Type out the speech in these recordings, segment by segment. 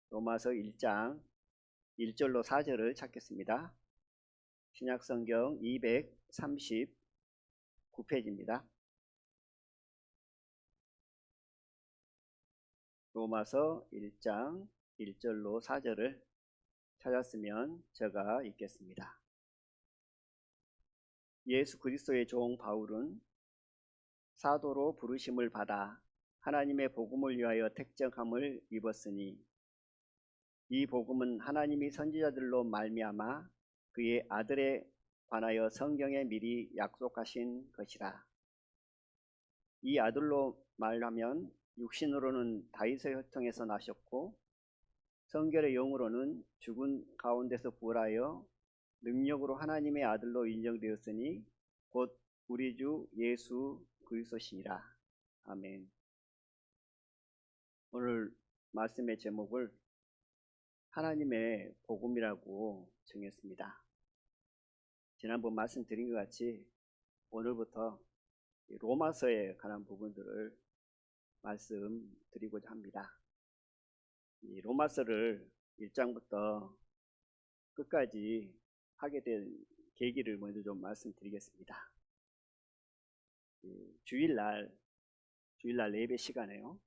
로마서 1장 1절로 4절을 찾겠습니다. 신약성경 239페이지입니다. 로마서 1장 1절로 4절을 찾았으면 제가 읽겠습니다. 예수 그리스도의 종 바울은 사도로 부르심을 받아 하나님의 복음을 위하여 택정함을 입었으니 이 복음은 하나님이 선지자들로 말미암아 그의 아들에 관하여 성경에 미리 약속하신 것이라. 이 아들로 말하면 육신으로는 다윗의 혈통에서 나셨고 성결의 영으로는 죽은 가운데서 부활하여 능력으로 하나님의 아들로 인정되었으니 곧 우리 주 예수 그리스도시니라. 아멘. 오늘 말씀의 제목을 하나님의 복음이라고 정했습니다. 지난번 말씀드린 것 같이 오늘부터 로마서에 관한 부분들을 말씀드리고자 합니다. 이 로마서를 1장부터 끝까지 하게 된 계기를 먼저 좀 말씀드리겠습니다. 주일날 예배 시간에요.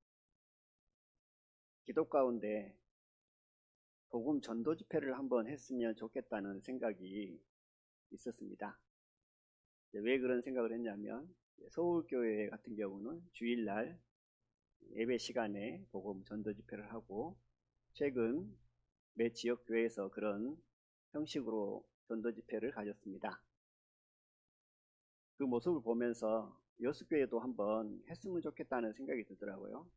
기도 가운데 복음 전도 집회를 한번 했으면 좋겠다는 생각이 있었습니다. 왜 그런 생각을 했냐면 서울교회 같은 경우는 주일날 예배 시간에 복음 전도 집회를 하고 최근 매 지역 교회에서 그런 형식으로 전도 집회를 가졌습니다. 그 모습을 보면서 여수교회도 한번 했으면 좋겠다는 생각이 들더라고요.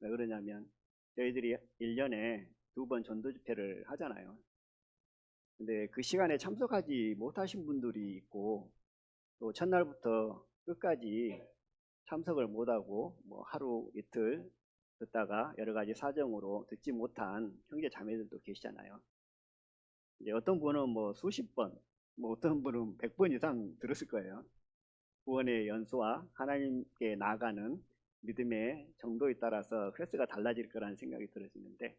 왜 그러냐면 저희들이 1년에 2번 전도 집회를 하잖아요. 근데 그 시간에 참석하지 못하신 분들이 있고 또 첫날부터 끝까지 참석을 못하고 뭐 하루 이틀 듣다가 여러 가지 사정으로 듣지 못한 형제 자매들도 계시잖아요. 이제 어떤 분은 뭐 수십 번, 뭐 어떤 분은 100번 이상 들었을 거예요. 구원의 연수와 하나님께 나아가는 믿음의 정도에 따라서 횟수가 달라질 거라는 생각이 들어지는데,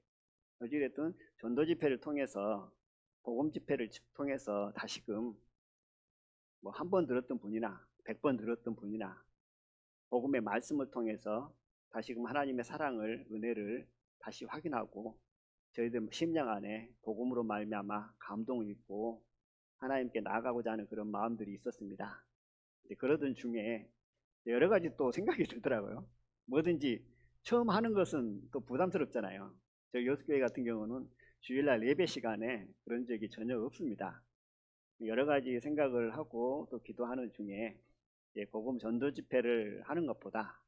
어찌됐든 전도 집회를 통해서 복음 집회를 통해서 다시금 뭐 한 번 들었던 분이나 100번 들었던 분이나 복음의 말씀을 통해서 다시금 하나님의 사랑을, 은혜를 다시 확인하고 저희들 심령 안에 복음으로 말미암아 감동을 입고 하나님께 나아가고자 하는 그런 마음들이 있었습니다. 그러던 중에 여러 가지 또 생각이 들더라고요. 뭐든지 처음 하는 것은 또 부담스럽잖아요. 저희 여수교회 같은 경우는 주일날 예배 시간에 그런 적이 전혀 없습니다. 여러 가지 생각을 하고 또 기도하는 중에 복음 전도 집회를 하는 것보다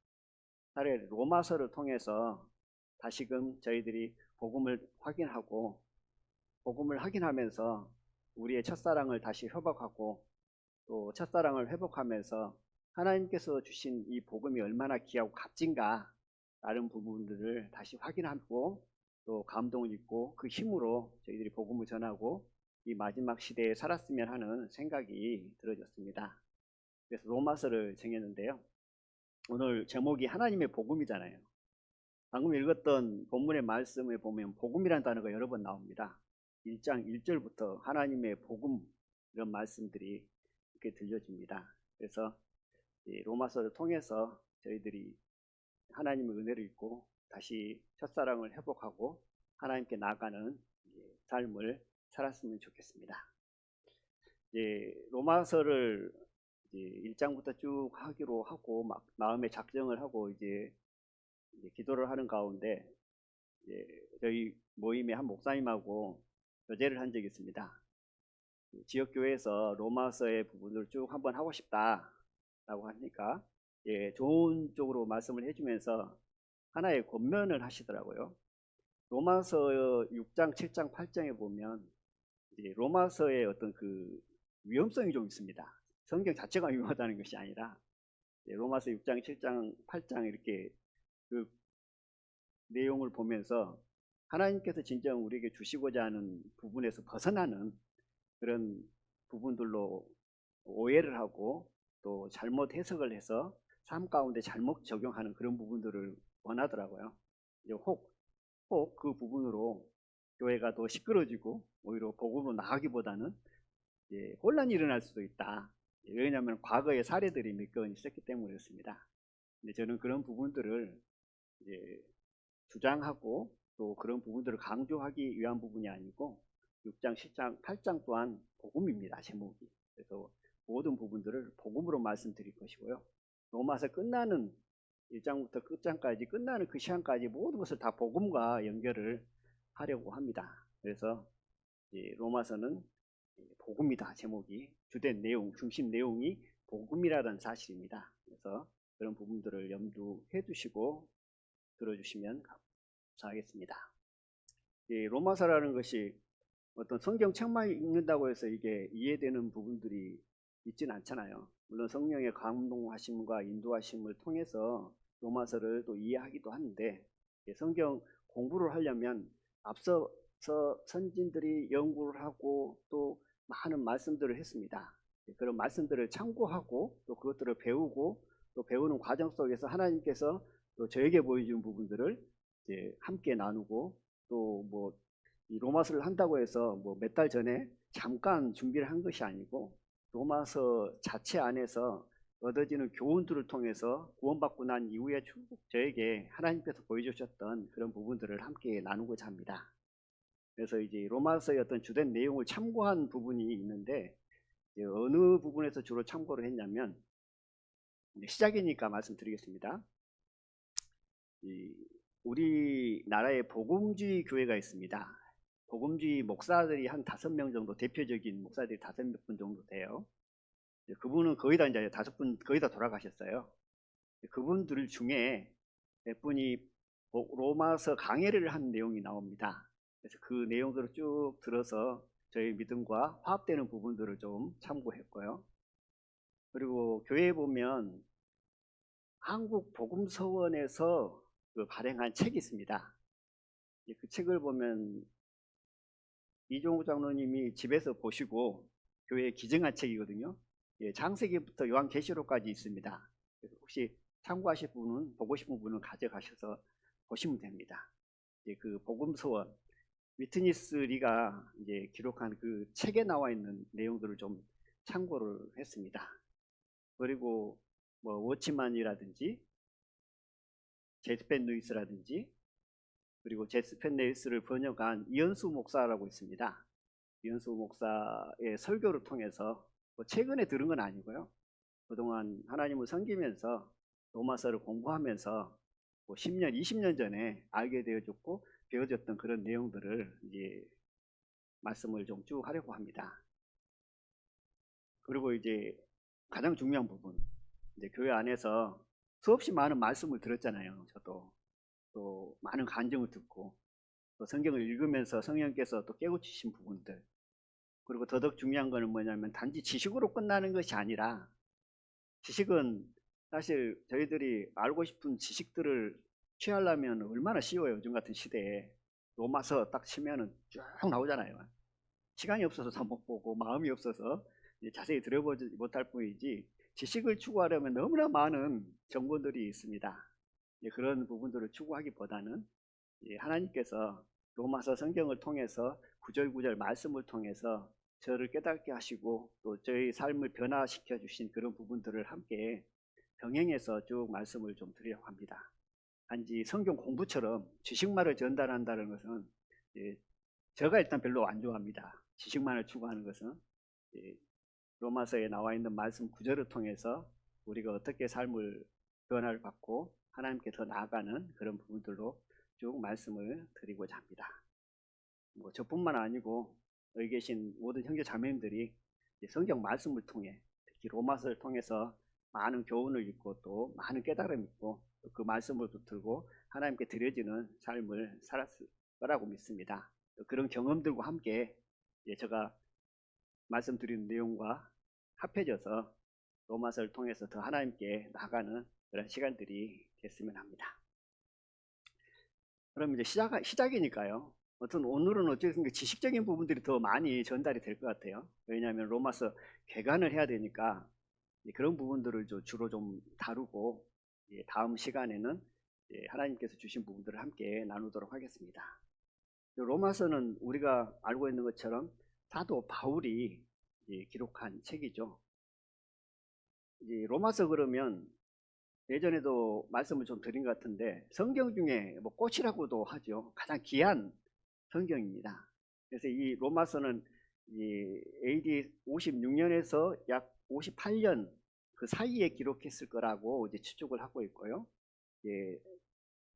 차라리 로마서를 통해서 다시금 저희들이 복음을 확인하고 복음을 확인하면서 우리의 첫사랑을 다시 회복하고 또 첫사랑을 회복하면서 하나님께서 주신 이 복음이 얼마나 귀하고 값진가 라는 부분들을 다시 확인하고 또 감동을 입고 그 힘으로 저희들이 복음을 전하고 이 마지막 시대에 살았으면 하는 생각이 들어졌습니다. 그래서 로마서를 정했는데요. 오늘 제목이 하나님의 복음이잖아요. 방금 읽었던 본문의 말씀에 보면 복음이라는 단어가 여러 번 나옵니다. 1장 1절부터 하나님의 복음 이런 말씀들이 이렇게 들려집니다. 그래서 로마서를 통해서 저희들이 하나님의 은혜를 입고 다시 첫사랑을 회복하고 하나님께 나아가는 삶을 살았으면 좋겠습니다. 로마서를 1장부터 쭉 하기로 하고 막 마음의 작정을 하고 이제 기도를 하는 가운데 저희 모임의 한 목사님하고 교제를 한 적이 있습니다. 지역교회에서 로마서의 부분을 쭉 한번 하고 싶다라고 하니까 좋은 쪽으로 말씀을 해주면서 하나의 권면을 하시더라고요. 로마서 6장, 7장, 8장에 보면 로마서의 어떤 그 위험성이 좀 있습니다. 성경 자체가 위험하다는 것이 아니라 로마서 6장, 7장, 8장 이렇게 그 내용을 보면서 하나님께서 진정 우리에게 주시고자 하는 부분에서 벗어나는 그런 부분들로 오해를 하고 또 잘못 해석을 해서 삶 가운데 잘못 적용하는 그런 부분들을 원하더라고요. 이제 혹 그 부분으로 교회가 더 시끄러지고 오히려 복음으로 나가기보다는 혼란이 일어날 수도 있다. 왜냐하면 과거의 사례들이 몇 건 있었기 때문이었습니다. 근데 저는 그런 부분들을 이제 주장하고 또 그런 부분들을 강조하기 위한 부분이 아니고 6장, 10장, 8장 또한 복음입니다. 제목이. 그래서 모든 부분들을 복음으로 말씀드릴 것이고요. 로마서 끝나는 1장부터 끝장까지 끝나는 그 시간까지 모든 것을 다 복음과 연결을 하려고 합니다. 그래서 로마서는 복음이다. 제목이 주된 내용, 중심 내용이 복음이라는 사실입니다. 그래서 그런 부분들을 염두해 두시고 들어주시면 감사하겠습니다. 로마서라는 것이 어떤 성경 책만 읽는다고 해서 이게 이해되는 부분들이 있지는 않잖아요. 물론 성령의 감동하심과 인도하심을 통해서 로마서를 또 이해하기도 하는데 성경 공부를 하려면 앞서서 선진들이 연구를 하고 또 많은 말씀들을 했습니다. 그런 말씀들을 참고하고 또 그것들을 배우고 또 배우는 과정 속에서 하나님께서 또 저에게 보여준 부분들을 이제 함께 나누고 또 이 로마서를 한다고 해서 몇 달 전에 잠깐 준비를 한 것이 아니고 로마서 자체 안에서 얻어지는 교훈들을 통해서 구원받고 난 이후에 저에게 하나님께서 보여주셨던 그런 부분들을 함께 나누고자 합니다. 그래서 이제 로마서의 어떤 주된 내용을 참고한 부분이 있는데 어느 부분에서 주로 참고를 했냐면 시작이니까 말씀드리겠습니다. 우리나라에 복음주의 교회가 있습니다. 복음주의 목사들이 한 5명 정도, 대표적인 목사들이 5분 정도 돼요. 그분은 거의 다 이제 5분 거의 다 돌아가셨어요. 그분들 중에 몇 분이 로마서 강해를 한 내용이 나옵니다. 그래서 그 내용들을 쭉 들어서 저희 믿음과 화합되는 부분들을 좀 참고했고요. 그리고 교회에 보면 한국 복음서원에서 발행한 책이 있습니다. 그 책을 보면 이종우 장로님이 집에서 보시고 교회에 기증한 책이거든요. 창세기부터 요한계시록까지 있습니다. 그래서 혹시 참고하실 분은 보고 싶은 분은 가져가셔서 보시면 됩니다. 그 복음서원 위트니스 리가 이제 기록한 그 책에 나와 있는 내용들을 좀 참고를 했습니다. 그리고 워치만이라든지 제스펜 루이스라든지 그리고 제스펜 루이스를 번역한 이현수 목사라고 있습니다. 이현수 목사의 설교를 통해서 최근에 들은 건 아니고요. 그동안 하나님을 섬기면서 로마서를 공부하면서 10년, 20년 전에 알게 되어졌고 배워졌던 그런 내용들을 이제 말씀을 좀 쭉 하려고 합니다. 그리고 이제 가장 중요한 부분, 이제 교회 안에서 수없이 많은 말씀을 들었잖아요. 저도 또 많은 간증을 듣고 또 성경을 읽으면서 성령께서 또 깨우치신 부분들, 그리고 더더욱 중요한 거는 뭐냐면 단지 지식으로 끝나는 것이 아니라 지식은 사실 저희들이 알고 싶은 지식들을 취하려면 얼마나 쉬워요. 요즘 같은 시대에 로마서 딱 치면은 쭉 나오잖아요. 시간이 없어서 다 못 보고 마음이 없어서 자세히 들어보지 못할 뿐이지 지식을 추구하려면 너무나 많은 정보들이 있습니다. 그런 부분들을 추구하기보다는 하나님께서 로마서 성경을 통해서 구절구절 말씀을 통해서 저를 깨닫게 하시고 또 저희 삶을 변화시켜 주신 그런 부분들을 함께 병행해서 쭉 말씀을 좀 드리려고 합니다. 단지 성경 공부처럼 지식만을 전달한다는 것은 제가 일단 별로 안 좋아합니다. 지식만을 추구하는 것은 로마서에 나와 있는 말씀 구절을 통해서 우리가 어떻게 삶을 변화를 받고 하나님께 더 나아가는 그런 부분들로 쭉 말씀을 드리고자 합니다. 저뿐만 아니고 여기 계신 모든 형제 자매님들이 성경 말씀을 통해 특히 로마서를 통해서 많은 교훈을 읽고 또 많은 깨달음을 있고 그 말씀을 붙들고 하나님께 드려지는 삶을 살았을 거라고 믿습니다. 그런 경험들과 함께 제가 말씀드리는 내용과 합해져서 로마서를 통해서 더 하나님께 나가는 그런 시간들이 됐으면 합니다. 그럼 이제 시작이니까요. 오늘은 어쨌든 지식적인 부분들이 더 많이 전달이 될 것 같아요. 왜냐하면 로마서 개관을 해야 되니까 그런 부분들을 주로 좀 다루고 다음 시간에는 하나님께서 주신 부분들을 함께 나누도록 하겠습니다. 로마서는 우리가 알고 있는 것처럼 사도 바울이 기록한 책이죠. 로마서 그러면 예전에도 말씀을 좀 드린 것 같은데 성경 중에 뭐 꽃이라고도 하죠. 가장 귀한 성경입니다. 그래서 이 로마서는 AD 56년에서 약 58년 그 사이에 기록했을 거라고 이제 추측을 하고 있고요.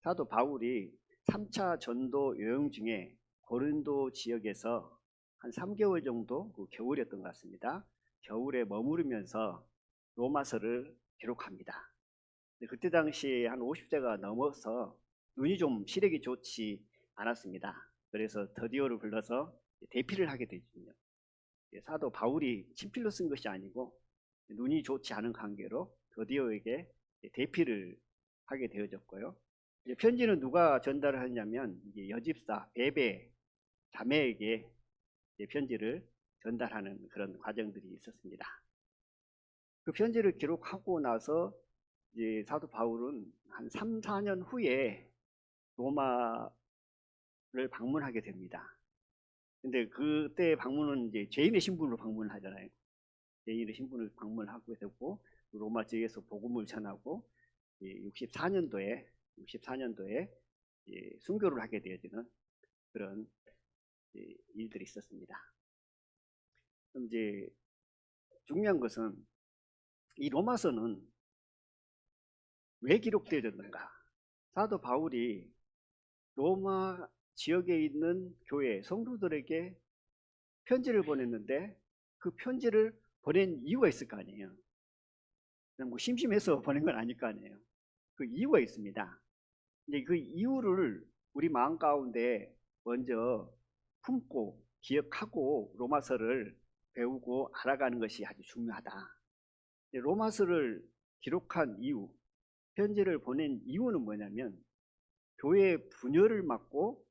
사도 바울이 3차 전도 여행 중에 고린도 지역에서 한 3개월 정도 그 겨울이었던 것 같습니다. 겨울에 머무르면서 로마서를 기록합니다. 그때 당시에 한 50세가 넘어서 눈이 좀 시력이 좋지 않았습니다. 그래서 더디오를 불러서 대피를 하게 되거든요. 사도 바울이 친필로 쓴 것이 아니고 눈이 좋지 않은 관계로 더디오에게 대피를 하게 되어졌고요. 편지는 누가 전달을 하냐면 여집사 베베 자매에게 편지를 전달하는 그런 과정들이 있었습니다. 그 편지를 기록하고 나서 사도 바울은 한 3, 4년 후에 로마를 방문하게 됩니다. 근데 그때 방문은 죄인의 신분으로 방문을 하잖아요. 죄인의 신분을 방문하게 되고 로마 지역에서 복음을 전하고 64년도에 순교를 하게 되어지는 그런 일들이 있었습니다. 그럼 중요한 것은 이 로마서는 왜 기록되어졌는가? 사도 바울이 로마 지역에 있는 교회 성도들에게 편지를 보냈는데 그 편지를 보낸 이유가 있을 거 아니에요. 그냥 뭐 심심해서 보낸 건 아닐 거 아니에요. 그 이유가 있습니다. 이제 그 이유를 우리 마음 가운데 먼저 품고 기억하고 로마서를 배우고 알아가는 것이 아주 중요하다. 로마서를 기록한 이유, 편지를 보낸 이유는 뭐냐면 교회의 분열을 막고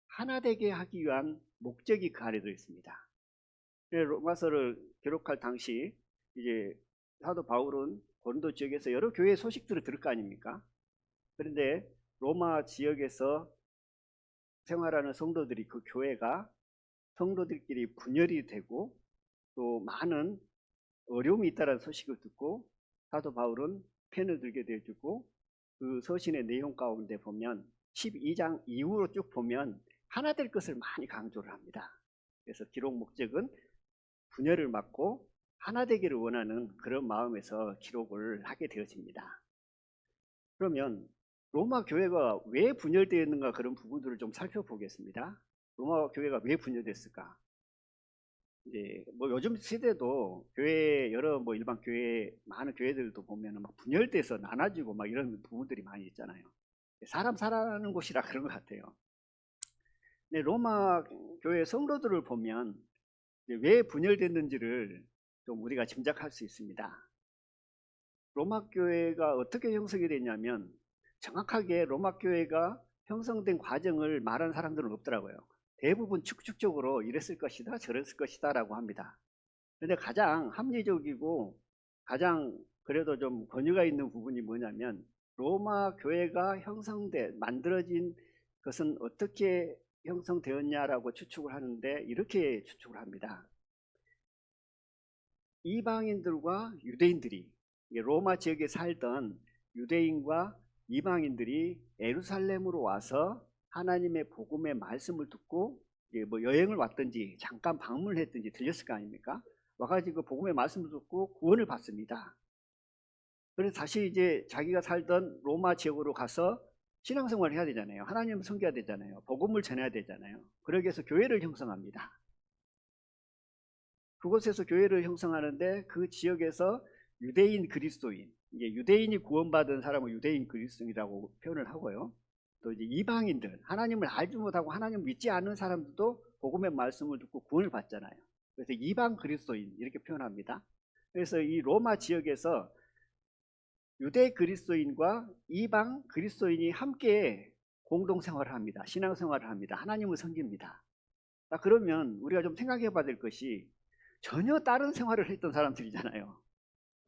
하나 되게 하기 위한 목적이 그 안에 들어 있습니다. 로마서를 기록할 당시 사도 바울은 고린도 지역에서 여러 교회의 소식들을 들을 거 아닙니까? 그런데 로마 지역에서 생활하는 성도들이 그 교회가 성도들끼리 분열이 되고 또 많은 어려움이 있다는 소식을 듣고 사도 바울은 펜을 들게 되어주고 그 서신의 내용 가운데 보면 12장 이후로 쭉 보면 하나 될 것을 많이 강조를 합니다. 그래서 기록 목적은 분열을 막고 하나 되기를 원하는 그런 마음에서 기록을 하게 되어집니다. 그러면 로마 교회가 왜 분열되어 있는가 그런 부분들을 좀 살펴보겠습니다. 로마 교회가 왜 분열됐을까? 뭐 요즘 시대도 교회 여러 뭐 일반 교회 많은 교회들도 보면 막 분열돼서 나눠지고 막 이런 부분들이 많이 있잖아요. 사람 살아가는 곳이라 그런 것 같아요. 근데 로마 교회 성도들을 보면 왜 분열됐는지를 좀 우리가 짐작할 수 있습니다. 로마 교회가 어떻게 형성이 됐냐면 정확하게 로마 교회가 형성된 과정을 말하는 사람들은 없더라고요. 대부분 축축적으로 이랬을 것이다 저랬을 것이다 라고 합니다. 그런데 가장 합리적이고 가장 그래도 좀 권위가 있는 부분이 뭐냐면 로마 교회가 만들어진 것은 어떻게 형성되었냐라고 추측을 하는데 이렇게 추측을 합니다. 이방인들과 유대인들이 로마 지역에 살던 유대인과 이방인들이 예루살렘으로 와서 하나님의 복음의 말씀을 듣고 뭐 여행을 왔든지 잠깐 방문을 했든지 들렸을 거 아닙니까? 와가지고 복음의 말씀을 듣고 구원을 받습니다. 그래서 다시 자기가 살던 로마 지역으로 가서 신앙생활을 해야 되잖아요. 하나님을 섬겨야 되잖아요. 복음을 전해야 되잖아요. 그러기 위해서 교회를 형성합니다. 그곳에서 교회를 형성하는데 그 지역에서 유대인 그리스도인, 유대인이 구원받은 사람을 유대인 그리스도인이라고 표현을 하고요. 또 이방인들, 하나님을 알지 못하고 하나님을 믿지 않는 사람들도 복음의 말씀을 듣고 구원을 받잖아요. 그래서 이방 그리스도인 이렇게 표현합니다. 그래서 이 로마 지역에서 유대 그리스도인과 이방 그리스도인이 함께 공동생활을 합니다. 신앙생활을 합니다. 하나님을 섬깁니다. 그러면 우리가 좀 생각해 봐야 될 것이 전혀 다른 생활을 했던 사람들이잖아요.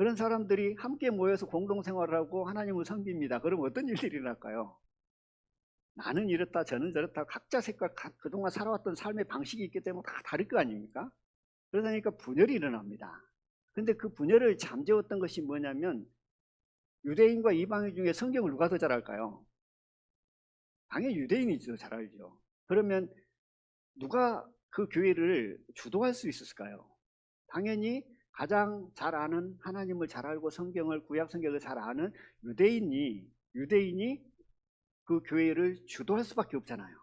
그런 사람들이 함께 모여서 공동생활을 하고 하나님을 섬깁니다. 그럼 어떤 일들이 일어날까요? 나는 이렇다 저는 저렇다 각자 색깔 그동안 살아왔던 삶의 방식이 있기 때문에 다 다를 거 아닙니까? 그러다 보니까 분열이 일어납니다. 근데 그 분열을 잠재웠던 것이 뭐냐면 유대인과 이방인 중에 성경을 누가 더 잘 알까요? 당연히 유대인이 더 잘 알죠. 그러면 누가 그 교회를 주도할 수 있었을까요? 당연히 가장 잘 아는 하나님을 잘 알고 성경을 구약 성경을 잘 아는 유대인이 그 교회를 주도할 수밖에 없잖아요.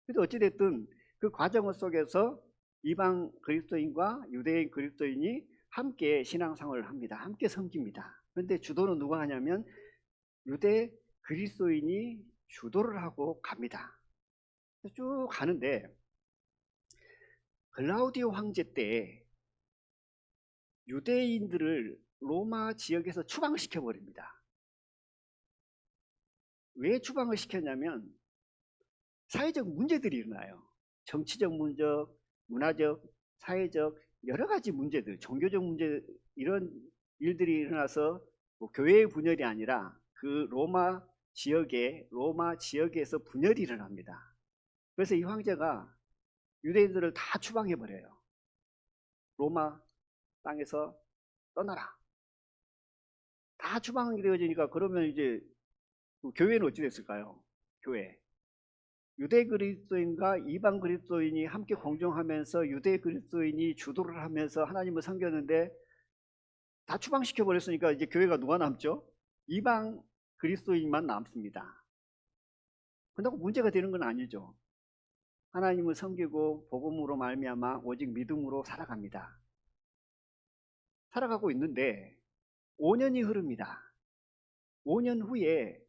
그래서 어찌됐든 그 과정 속에서 이방 그리스도인과 유대인 그리스도인이 함께 신앙생활을 합니다. 함께 섬깁니다. 그런데 주도는 누가 하냐면 유대 그리스도인이 주도를 하고 갑니다. 쭉 가는데 글라우디오 황제 때 유대인들을 로마 지역에서 추방시켜 버립니다. 왜 추방을 시켰냐면 사회적 문제들이 일어나요. 정치적 문제, 문화적, 사회적 여러 가지 문제들, 종교적 문제 이런 일들이 일어나서 뭐 교회의 분열이 아니라 그 로마 지역에서 분열이 일어납니다. 그래서 이 황제가 유대인들을 다 추방해 버려요. 로마 땅에서 떠나라. 다 추방이 되어지니까 그러면 이제 교회는 어찌 됐을까요? 교회. 유대 그리스도인과 이방 그리스도인이 함께 공존하면서 유대 그리스도인이 주도를 하면서 하나님을 섬겼는데 다 추방시켜 버렸으니까 이제 교회가 누가 남죠? 이방 그리스도인만 남습니다. 그런다고 문제가 되는 건 아니죠. 하나님을 섬기고 복음으로 말미암아 오직 믿음으로 살아갑니다. 살아가고 있는데 5년이 흐릅니다. 5년 후에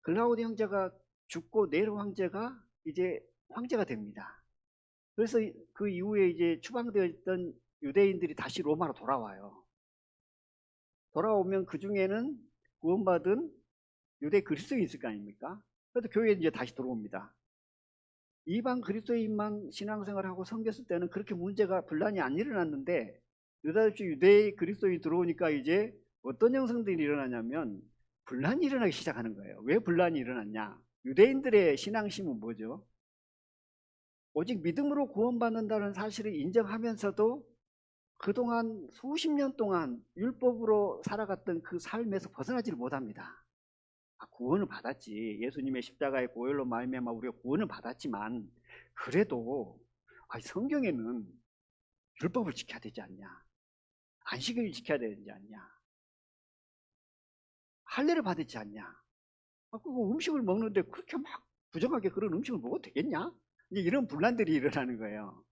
글라우디 황제가 죽고 네로 황제가 이제 황제가 됩니다. 그래서 그 이후에 이제 추방되어 있던 유대인들이 다시 로마로 돌아와요. 돌아오면 그 중에는 구원받은 유대 그리스도인이 있을 거 아닙니까? 그래서 교회에 이제 다시 들어옵니다. 이방 그리스도인만 신앙생활하고 섬겼을 때는 그렇게 문제가 분란이 안 일어났는데 느닷없이 유대 그리스도인이 들어오니까 이제 어떤 형성들이 일어나냐면 분란이 일어나기 시작하는 거예요. 왜 분란이 일어났냐? 유대인들의 신앙심은 뭐죠? 오직 믿음으로 구원받는다는 사실을 인정하면서도 그동안 수십 년 동안 율법으로 살아갔던 그 삶에서 벗어나지를 못합니다. 구원을 받았지. 예수님의 십자가의 보혈로 말미암아 우리가 구원을 받았지만 그래도 성경에는 율법을 지켜야 되지 않냐? 안식일을 지켜야 되지 않냐? 할례를 받았지 않냐? 그거 음식을 먹는데 그렇게 막 부정하게 그런 음식을 먹어도 되겠냐? 이제 이런 분란들이 일어나는 거예요.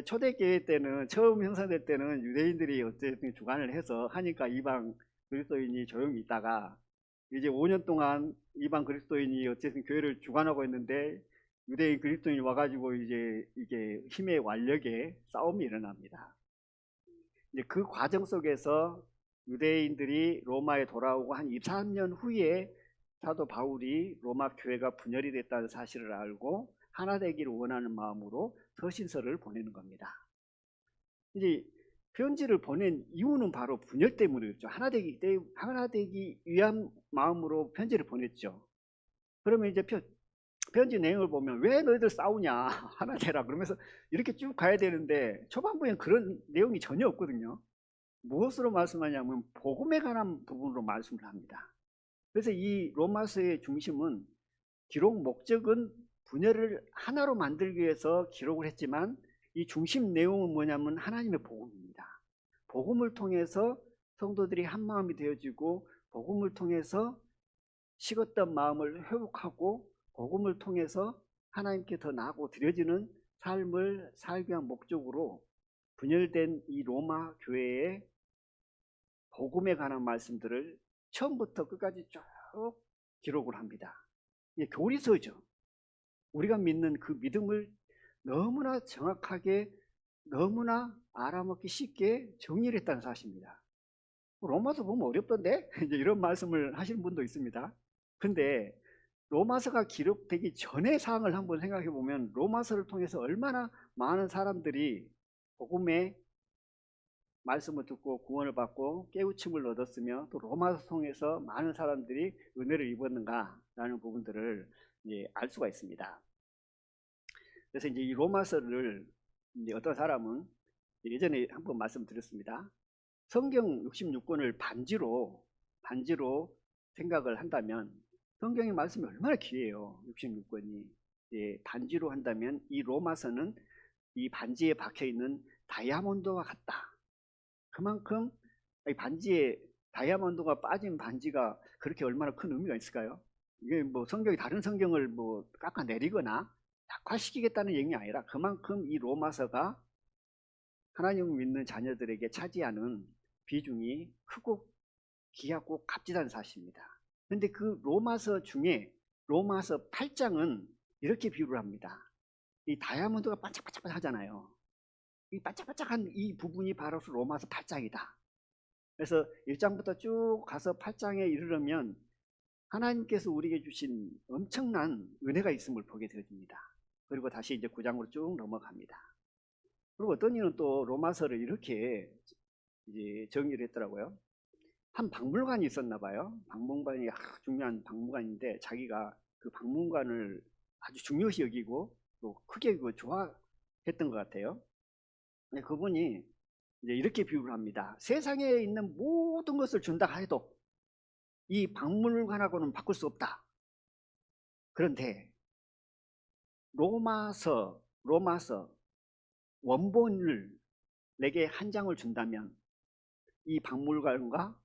초대교회 때는 처음 형성될 때는 유대인들이 어쨌든 주관을 해서 하니까 이방 그리스도인이 조용히 있다가 이제 5년 동안 이방 그리스도인이 어쨌든 교회를 주관하고 있는데 유대인 그리스도인이 와가지고 이제 이게 힘의 완력에 싸움이 일어납니다. 이제 그 과정 속에서 유대인들이 로마에 돌아오고 한 23년 후에 사도 바울이 로마 교회가 분열이 됐다는 사실을 알고 하나 되기를 원하는 마음으로 서신서를 보내는 겁니다. 이제 편지를 보낸 이유는 바로 분열 때문이었죠. 하나 되기 위한 마음으로 편지를 보냈죠. 그러면 이제 편지 내용을 보면 왜 너희들 싸우냐 하나 되라 그러면서 이렇게 쭉 가야 되는데 초반부엔 그런 내용이 전혀 없거든요. 무엇으로 말씀하냐면 복음에 관한 부분으로 말씀을 합니다. 그래서 이 로마서의 중심은 기록 목적은 분열을 하나로 만들기 위해서 기록을 했지만 이 중심 내용은 뭐냐면 하나님의 복음입니다. 복음을 통해서 성도들이 한 마음이 되어지고 복음을 통해서 식었던 마음을 회복하고 복음을 통해서 하나님께 더 나아가고 드려지는 삶을 살기 위한 목적으로 분열된 이 로마 교회의 복음에 관한 말씀들을 처음부터 끝까지 쭉 기록을 합니다. 이게 교리서죠. 우리가 믿는 그 믿음을 너무나 정확하게 너무나 알아먹기 쉽게 정리를 했다는 사실입니다. 로마서 보면 어렵던데? 이제 이런 말씀을 하시는 분도 있습니다. 근데 로마서가 기록되기 전의 상황을 한번 생각해 보면 로마서를 통해서 얼마나 많은 사람들이 복음에 말씀을 듣고 구원을 받고 깨우침을 얻었으며 또 로마서 통해서 많은 사람들이 은혜를 입었는가라는 부분들을 이제 알 수가 있습니다. 그래서 이제 이 로마서를 이제 어떤 사람은 예전에 한번 말씀드렸습니다. 성경 66권을 반지로 생각을 한다면 성경의 말씀이 얼마나 귀해요. 66권이. 예, 반지로 한다면 이 로마서는 이 반지에 박혀 있는 다이아몬드와 같다. 그만큼 이 반지에 다이아몬드가 빠진 반지가 그렇게 얼마나 큰 의미가 있을까요? 이게 뭐 성경이 다른 성경을 뭐 깎아내리거나 약화시키겠다는 얘기가 아니라 그만큼 이 로마서가 하나님을 믿는 자녀들에게 차지하는 비중이 크고 귀하고 값지다는 사실입니다. 그런데 그 로마서 중에 로마서 8장은 이렇게 비유를 합니다. 이 다이아몬드가 반짝반짝 하잖아요. 이 반짝반짝한 이 부분이 바로 로마서 8장이다. 그래서 1장부터 쭉 가서 8장에 이르려면 하나님께서 우리에게 주신 엄청난 은혜가 있음을 보게 되어집니다. 그리고 다시 이제 9장으로 쭉 넘어갑니다. 그리고 어떤 이는 또 로마서를 이렇게 이제 정리를 했더라고요. 한 박물관이 있었나 봐요. 박물관이 중요한 박물관인데 자기가 그 박물관을 아주 중요시 여기고 또 크게 여기고 좋아했던 것 같아요. 그분이 이제 이렇게 비유를 합니다. 세상에 있는 모든 것을 준다 해도 이 박물관하고는 바꿀 수 없다. 그런데 로마서 원본을 내게 한 장을 준다면 이 박물관과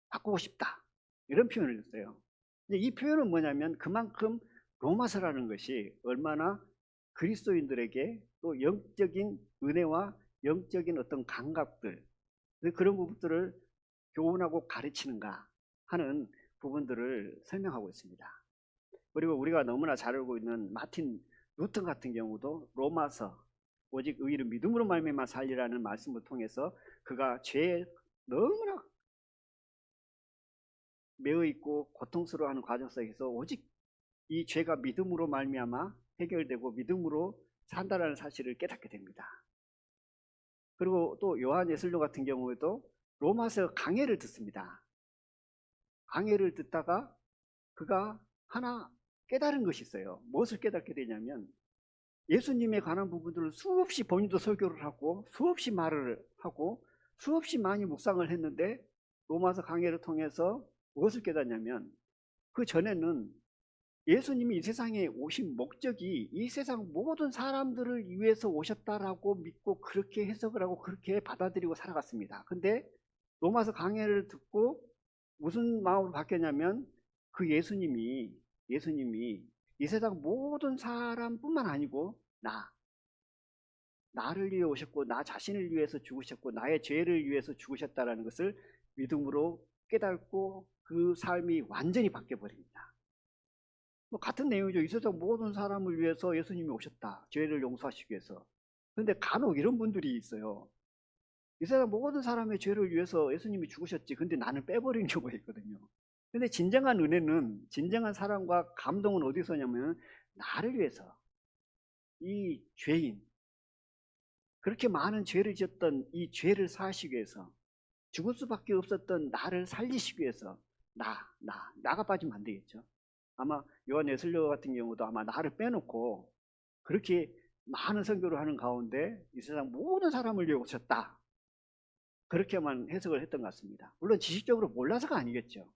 바꾸고 싶다. 이런 표현을 했어요. 이 표현은 뭐냐면 그만큼 로마서라는 것이 얼마나 그리스도인들에게 또 영적인 은혜와 영적인 어떤 감각들 그런 부분들을 교훈하고 가르치는가 하는 부분들을 설명하고 있습니다. 그리고 우리가 너무나 잘 알고 있는 마틴 루터 같은 경우도 로마서 오직 의를 믿음으로 말미암아 살리라는 말씀을 통해서 그가 죄에 너무나 매어 있고 고통스러워하는 과정 속에서 오직 이 죄가 믿음으로 말미암아 해결되고 믿음으로 산다라는 사실을 깨닫게 됩니다. 그리고 또 요한 예술로 같은 경우에도 로마서 강해를 듣습니다. 강해를 듣다가 그가 하나 깨달은 것이 있어요. 무엇을 깨닫게 되냐면 예수님에 관한 부분들을 수없이 본인도 설교를 하고 수없이 말을 하고 수없이 많이 묵상을 했는데 로마서 강해를 통해서 무엇을 깨닫냐면 그 전에는 예수님이 이 세상에 오신 목적이 이 세상 모든 사람들을 위해서 오셨다라고 믿고 그렇게 해석을 하고 그렇게 받아들이고 살아갔습니다. 근데 로마서 강해를 듣고 무슨 마음으로 바뀌었냐면 그 예수님이 이 세상 모든 사람뿐만 아니고 나를 위해 오셨고 나 자신을 위해서 죽으셨고 나의 죄를 위해서 죽으셨다라는 것을 믿음으로 깨닫고 그 삶이 완전히 바뀌어버립니다. 뭐 같은 내용이죠. 이 세상 모든 사람을 위해서 예수님이 오셨다. 죄를 용서하시기 위해서. 그런데 간혹 이런 분들이 있어요. 이 세상 모든 사람의 죄를 위해서 예수님이 죽으셨지. 근데 나는 빼버린 경우가 있거든요. 근데 진정한 은혜는, 진정한 사랑과 감동은 어디서 오냐면 나를 위해서 이 죄인, 그렇게 많은 죄를 지었던 이 죄를 사하시기 위해서 죽을 수밖에 없었던 나를 살리시기 위해서 나가 빠지면 안 되겠죠. 아마 요한 예술가 같은 경우도 아마 나를 빼놓고 그렇게 많은 선교를 하는 가운데 이 세상 모든 사람을 위해 오셨다. 그렇게만 해석을 했던 것 같습니다. 물론 지식적으로 몰라서가 아니겠죠.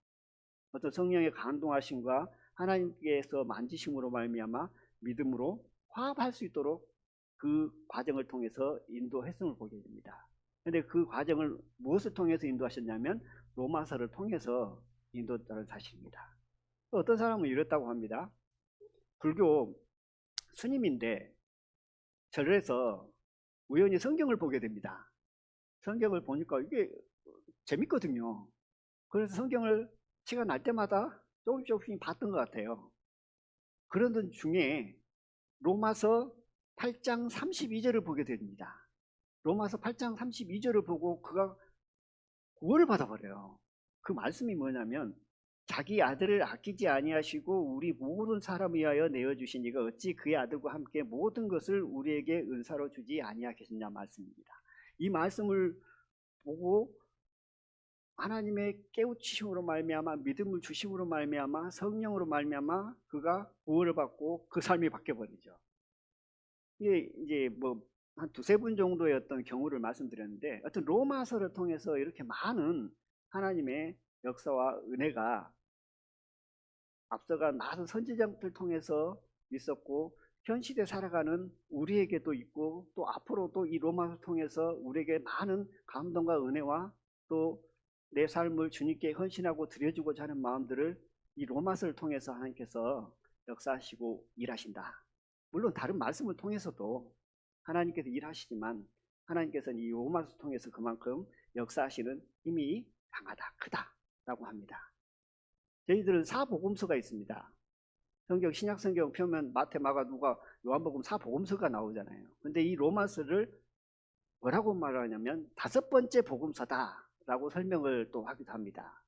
어떤 성령의 감동하심과 하나님께서 만지심으로 말미암아 믿음으로 화합할 수 있도록 그 과정을 통해서 인도했음을 보게 됩니다. 그런데 그 과정을 무엇을 통해서 인도하셨냐면 로마서를 통해서 인도했다는 사실입니다. 어떤 사람은 이렇다고 합니다. 불교 스님인데 절에서 우연히 성경을 보게 됩니다. 성경을 보니까 이게 재밌거든요. 그래서 성경을 시간 날 때마다 조금씩 봤던 것 같아요. 그러던 중에 로마서 8장 32절을 보게 됩니다. 로마서 8장 32절을 보고 그가 구원을 받아버려요. 그 말씀이 뭐냐면 자기 아들을 아끼지 아니하시고 우리 모든 사람을 위하여 내어주시니가 어찌 그의 아들과 함께 모든 것을 우리에게 은사로 주지 아니하겠느냐 말씀입니다. 이 말씀을 보고 하나님의 깨우치심으로 말미암아 믿음을 주심으로 말미암아 성령으로 말미암아 그가 구원을 받고 그 삶이 바뀌어 버리죠. 이게 이제 뭐 한 두세 분 정도의 어떤 경우를 말씀드렸는데, 어떤 로마서를 통해서 이렇게 많은 하나님의 역사와 은혜가 앞서간 많은 선지자들 통해서 있었고 현 시대 살아가는 우리에게도 있고, 또 앞으로도 이 로마서를 통해서 우리에게 많은 감동과 은혜와 또 내 삶을 주님께 헌신하고 드려주고자 하는 마음들을 이 로마서를 통해서 하나님께서 역사하시고 일하신다. 물론 다른 말씀을 통해서도 하나님께서 일하시지만 하나님께서는 이 로마서를 통해서 그만큼 역사하시는 힘이 강하다, 크다라고 합니다. 저희들은 사복음서가 있습니다. 성경, 신약 성경 펴면 마태, 마가, 누가, 요한복음 사복음서가 나오잖아요. 근데 이 로마서를 뭐라고 말하냐면 5번째 복음서다라고 설명을 또 하기도 합니다.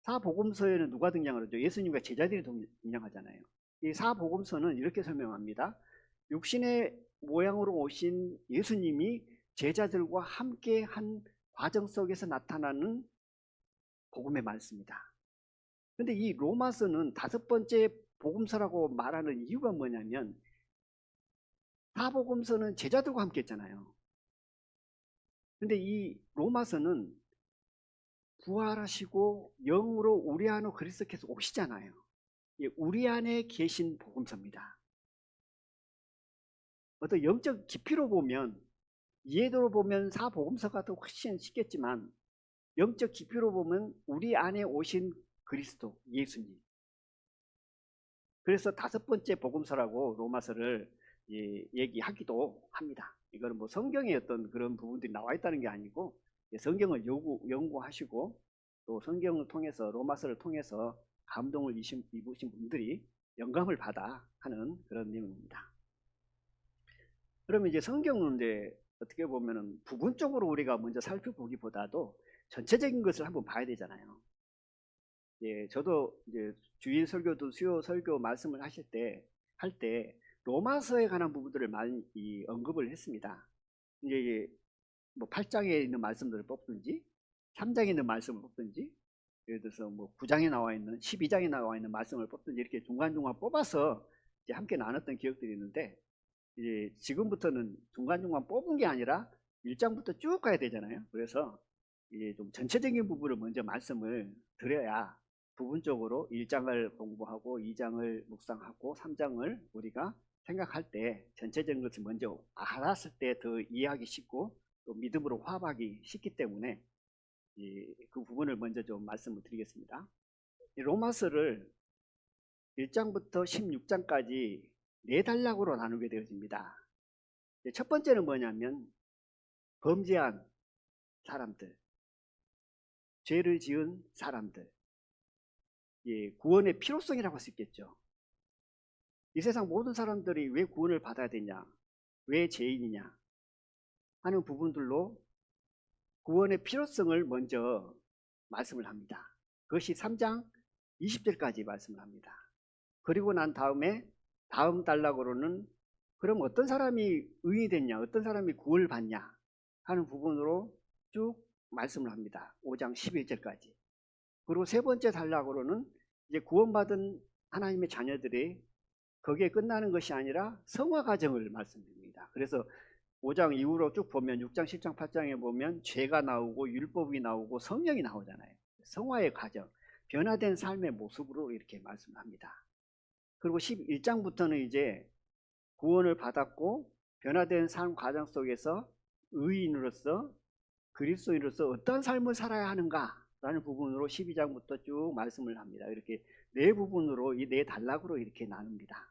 사복음서에는 누가 등장을 하죠? 예수님과 제자들이 등장하잖아요. 이 사복음서는 이렇게 설명합니다. 육신의 모양으로 오신 예수님이 제자들과 함께 한 과정 속에서 나타나는 복음의 말씀이다. 근데 이 로마서는 5번째 복음서라고 말하는 이유가 뭐냐면, 사복음서는 제자들과 함께 했잖아요. 근데 이 로마서는 부활하시고 영으로 우리 안으로 그리스도께서 오시잖아요. 우리 안에 계신 복음서입니다. 어떤 영적 깊이로 보면, 이해도로 보면 사복음서가 더 훨씬 쉽겠지만 영적 깊이로 보면 우리 안에 오신 그리스도, 예수님. 그래서 5번째 복음서라고 로마서를 얘기하기도 합니다. 이거는 뭐 성경에 어떤 그런 부분들이 나와 있다는 게 아니고, 성경을 연구하시고 또 성경을 통해서, 로마서를 통해서 감동을 입으신 분들이 영감을 받아 하는 그런 내용입니다. 그러면 이제 성경은 이제 어떻게 보면은 부분적으로 우리가 먼저 살펴보기보다도 전체적인 것을 한번 봐야 되잖아요. 저도 이제 주일 설교도 수요 설교 말씀을 할 때 로마서에 관한 부분들을 많이 언급을 했습니다. 이제 뭐 8장에 있는 말씀들을 뽑든지 3장에 있는 말씀을 뽑든지, 예를 들어서 뭐 9장에 나와 있는, 12장에 나와 있는 말씀을 뽑든지 이렇게 중간중간 뽑아서 이제 함께 나눴던 기억들이 있는데, 이제 지금부터는 중간중간 뽑은 게 아니라 1장부터 쭉 가야 되잖아요. 그래서 이제 좀 전체적인 부분을 먼저 말씀을 드려야 부분적으로 1장을 공부하고 2장을 묵상하고 3장을 우리가 생각할 때 전체적인 것을 먼저 알았을 때 더 이해하기 쉽고 또 믿음으로 화합하기 쉽기 때문에 그 부분을 먼저 좀 말씀을 드리겠습니다. 로마서를 1장부터 16장까지 4단락으로 나누게 되어집니다. 첫 번째는 뭐냐면 범죄한 사람들, 죄를 지은 사람들, 구원의 필요성이라고 할 수 있겠죠. 이 세상 모든 사람들이 왜 구원을 받아야 되냐, 왜 죄인이냐 하는 부분들로 구원의 필요성을 먼저 말씀을 합니다. 그것이 3장 20절까지 말씀을 합니다. 그리고 난 다음에 다음 단락으로는 그럼 어떤 사람이 의인이 됐냐, 어떤 사람이 구원을 받냐 하는 부분으로 쭉 말씀을 합니다. 5장 11절까지. 그리고 세 번째 단락으로는 이제 구원받은 하나님의 자녀들이 거기에 끝나는 것이 아니라 성화 과정을 말씀드립니다. 그래서 5장 이후로 쭉 보면 6장, 10장, 8장에 보면 죄가 나오고 율법이 나오고 성령이 나오잖아요. 성화의 과정, 변화된 삶의 모습으로 이렇게 말씀합니다. 그리고 11장부터는 이제 구원을 받았고 변화된 삶 과정 속에서 의인으로서, 그리스도인으로서 어떤 삶을 살아야 하는가라는 부분으로 12장부터 쭉 말씀을 합니다. 이렇게 4부분으로, 이 4단락으로 이렇게 나눕니다.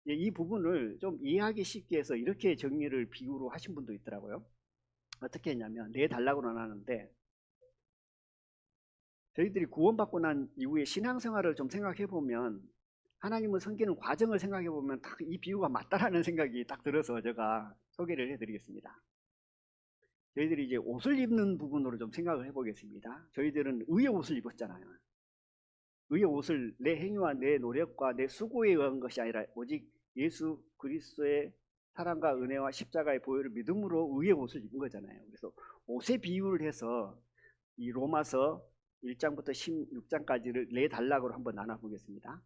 이 부분을 좀 이해하기 쉽게 해서 이렇게 정리를 비유로 하신 분도 있더라고요. 어떻게 했냐면 4단락으로 나누는데, 저희들이 구원받고 난 이후에 신앙생활을 좀 생각해 보면, 하나님을 섬기는 과정을 생각해 보면 딱 이 비유가 맞다라는 생각이 딱 들어서 제가 소개를 해드리겠습니다. 저희들이 이제 옷을 입는 부분으로 좀 생각을 해보겠습니다. 저희들은 의의 옷을 입었잖아요. 의의 옷을 내 행위와 내 노력과 내 수고에 의한 것이 아니라 오직 예수 그리스도의 사랑과 은혜와 십자가의 보혈을 믿음으로 의의 옷을 입은 거잖아요. 그래서 옷에 비유를 해서 이 로마서 1장부터 16장까지를 네 단락으로 한번 나눠보겠습니다.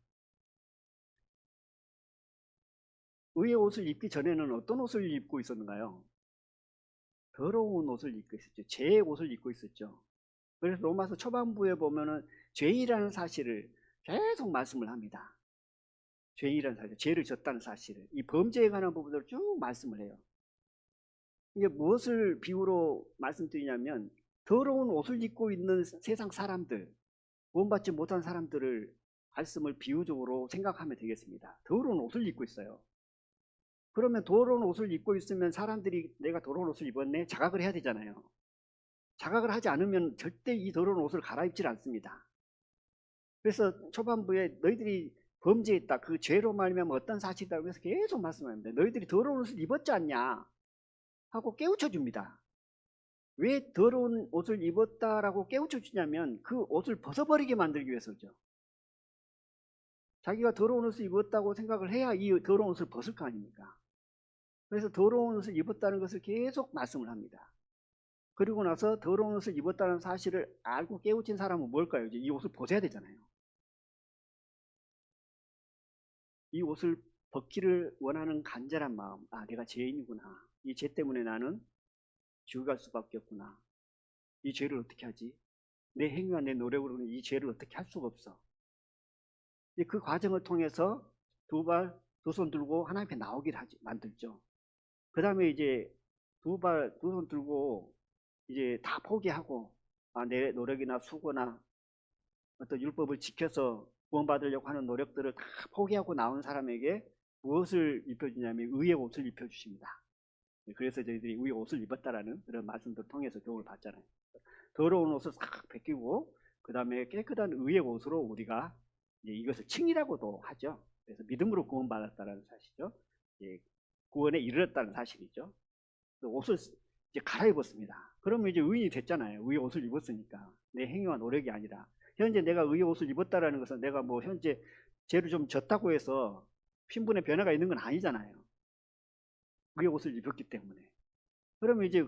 의의 옷을 입기 전에는 어떤 옷을 입고 있었는가요? 더러운 옷을 입고 있었죠. 죄의 옷을 입고 있었죠. 그래서 로마서 초반부에 보면은 죄이라는 사실을 계속 말씀을 합니다. 죄이라는 사실, 죄를 졌다는 사실을, 이 범죄에 관한 부분들을 쭉 말씀을 해요. 이게 무엇을 비유로 말씀드리냐면 더러운 옷을 입고 있는 세상 사람들, 구원받지 못한 사람들을 말씀을 비유적으로 생각하면 되겠습니다. 더러운 옷을 입고 있어요. 그러면 더러운 옷을 입고 있으면 사람들이 내가 더러운 옷을 입었네 자각을 해야 되잖아요. 자각을 하지 않으면 절대 이 더러운 옷을 갈아입질 않습니다. 그래서 초반부에 너희들이 범죄했다, 그 죄로 말미암아 어떤 사실이라고 해서 계속 말씀합니다. 너희들이 더러운 옷을 입었지 않냐 하고 깨우쳐 줍니다. 왜 더러운 옷을 입었다라고 깨우쳐 주냐면 그 옷을 벗어버리게 만들기 위해서죠. 자기가 더러운 옷을 입었다고 생각을 해야 이 더러운 옷을 벗을 거 아닙니까? 그래서 더러운 옷을 입었다는 것을 계속 말씀을 합니다. 그리고 나서 더러운 옷을 입었다는 사실을 알고 깨우친 사람은 뭘까요? 이제 이 옷을 벗어야 되잖아요. 이 옷을 벗기를 원하는 간절한 마음, 아 내가 죄인이구나, 이 죄 때문에 나는 지옥 갈 수밖에 없구나, 이 죄를 어떻게 하지? 내 행위와 내 노력으로는 이 죄를 어떻게 할 수가 없어. 그 과정을 통해서 두 손 들고 하나님 앞에 나오기를 만들죠. 그 다음에 이제 두 손 들고 이제 다 포기하고, 아, 내 노력이나 수고나 어떤 율법을 지켜서 구원받으려고 하는 노력들을 다 포기하고 나온 사람에게 무엇을 입혀주냐면 의의 옷을 입혀주십니다. 그래서 저희들이 의의 옷을 입었다라는 그런 말씀들을 통해서 교훈을 받잖아요. 더러운 옷을 싹 벗기고 그 다음에 깨끗한 의의 옷으로 우리가 이것을 칭이라고도 하죠. 그래서 믿음으로 구원받았다는 사실이죠. 구원에 이르렀다는 사실이죠. 옷을 이제 갈아입었습니다. 그러면 이제 의인이 됐잖아요. 의의 옷을 입었으니까. 내 행위와 노력이 아니라. 현재 내가 의의 옷을 입었다라는 것은 내가 뭐 현재 죄를 좀 졌다고 해서 신분의 변화가 있는 건 아니잖아요. 의의 옷을 입었기 때문에. 그러면 이제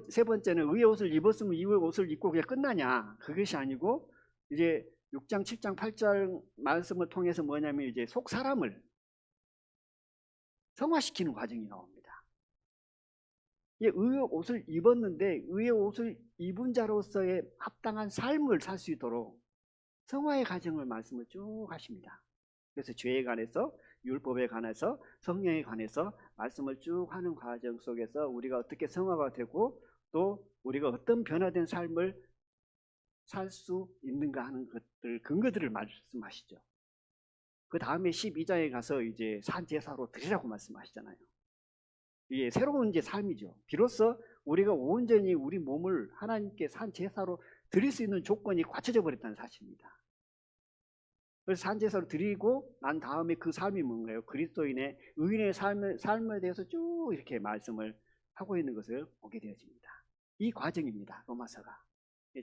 세 번째는 의의 옷을 입었으면 의의 옷을 입고 그냥 끝나냐? 그것이 아니고 이제 6장, 7장, 8장 말씀을 통해서 뭐냐면 이제 속 사람을 성화시키는 과정이 나옵니다. 의의 옷을 입었는데 의의 옷을 입은 자로서의 합당한 삶을 살 수 있도록 성화의 과정을 말씀을 쭉 하십니다. 그래서 죄에 관해서, 율법에 관해서, 성령에 관해서 말씀을 쭉 하는 과정 속에서 우리가 어떻게 성화가 되고 또 우리가 어떤 변화된 삶을 살 수 있는가 하는 것들, 근거들을 말씀하시죠. 그 다음에 12장에 가서 이제 산제사로 드리라고 말씀하시잖아요. 이게 새로운 이제 삶이죠. 비로소 우리가 온전히 우리 몸을 하나님께 산제사로 드릴 수 있는 조건이 갖춰져 버렸다는 사실입니다. 그래서 산제사로 드리고 난 다음에 그 삶이 뭔가요? 그리스도인의 의인의 삶에 대해서 쭉 이렇게 말씀을 하고 있는 것을 보게 되어집니다. 이 과정입니다. 로마서가.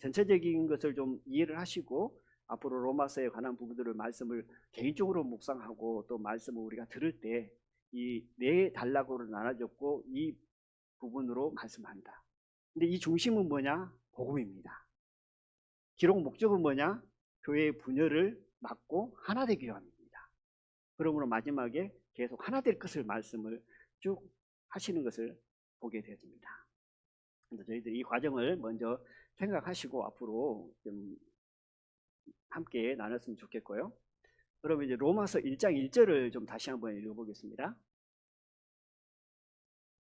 전체적인 것을 좀 이해를 하시고 앞으로 로마서에 관한 부분들을 말씀을 개인적으로 묵상하고 또 말씀을 우리가 들을 때 이 네 단락으로 나눠졌고 이 부분으로 말씀합니다. 근데 이 중심은 뭐냐? 복음입니다. 기록 목적은 뭐냐? 교회의 분열을 막고 하나 되기 위함입니다. 그러므로 마지막에 계속 하나 될 것을 말씀을 쭉 하시는 것을 보게 되어집니다. 그래서 저희들이 이 과정을 먼저 생각하시고 앞으로 좀 함께 나눴으면 좋겠고요. 그러면 이제 로마서 1장 1절을 좀 다시 한번 읽어보겠습니다.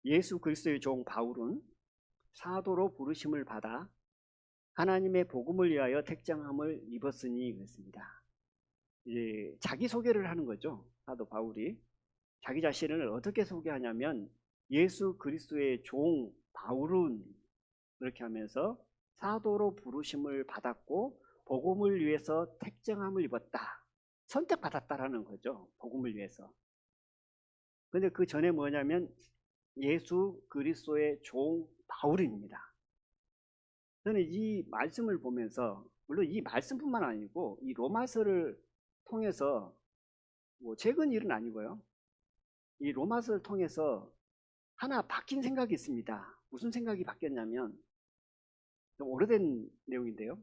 예수 그리스도의 종 바울은 사도로 부르심을 받아 하나님의 복음을 위하여 택정함을 입었으니 그랬습니다. 이제 자기 소개를 하는 거죠. 사도 바울이 자기 자신을 어떻게 소개하냐면 예수 그리스도의 종 바울은 그렇게 하면서 사도로 부르심을 받았고 복음을 위해서 택정함을 입었다. 선택받았다라는 거죠. 복음을 위해서. 근데 그 전에 뭐냐면 예수 그리스도의 종 바울입니다. 저는 이 말씀을 보면서 물론 이 말씀뿐만 아니고 이 로마서를 통해서 뭐 최근 일은 아니고요. 이 로마서를 통해서 하나 바뀐 생각이 있습니다. 무슨 생각이 바뀌었냐면, 좀 오래된 내용인데요.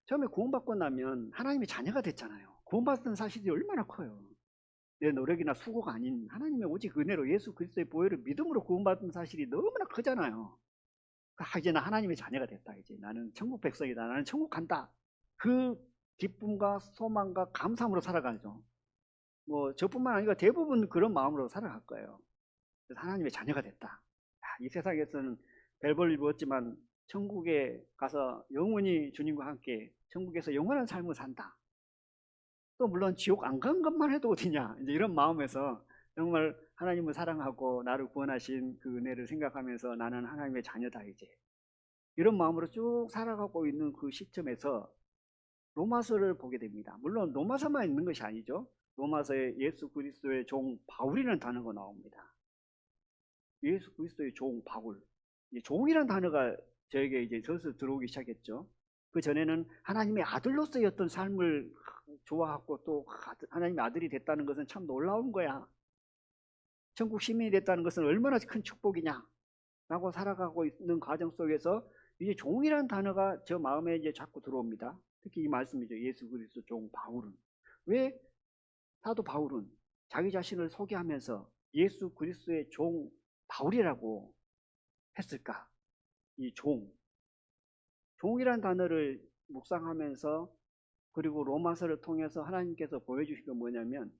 처음에 구원받고 나면 하나님의 자녀가 됐잖아요. 구원받은 사실이 얼마나 커요. 내 노력이나 수고가 아닌 하나님의 오직 은혜로 예수 그리스도의 보혈을 믿음으로 구원받은 사실이 너무나 크잖아요. 이제 나 하나님의 자녀가 됐다. 이제 나는 천국 백성이다. 나는 천국 간다. 그 기쁨과 소망과 감사함으로 살아가죠. 뭐 저뿐만 아니라 대부분 그런 마음으로 살아갈 거예요. 그래서 하나님의 자녀가 됐다. 이 세상에서는 별볼 일 없지만 천국에 가서 영원히 주님과 함께 천국에서 영원한 삶을 산다. 또 물론 지옥 안 간 것만 해도 어디냐, 이제 이런 마음에서 정말 하나님을 사랑하고 나를 구원하신 그 은혜를 생각하면서 나는 하나님의 자녀다, 이제 이런 마음으로 쭉 살아가고 있는 그 시점에서 로마서를 보게 됩니다. 물론 로마서만 있는 것이 아니죠. 로마서에 예수 그리스도의 종 바울이라는 단어가 나옵니다. 예수 그리스도의 종 바울. 종이라는 단어가 저에게 이제 슬슬 들어오기 시작했죠. 그 전에는 하나님의 아들로서의 어떤 삶을 좋아하고 또 하나님의 아들이 됐다는 것은 참 놀라운 거야. 천국 시민이 됐다는 것은 얼마나 큰 축복이냐 라고 살아가고 있는 과정 속에서 이제 종이라는 단어가 저 마음에 이제 자꾸 들어옵니다. 특히 이 말씀이죠. 예수 그리스도 종 바울은. 왜 사도 바울은 자기 자신을 소개하면서 예수 그리스도의 종 바울이라고 했을까? 이 종이라는 단어를 묵상하면서 그리고 로마서를 통해서 하나님께서 보여주신 건 뭐냐면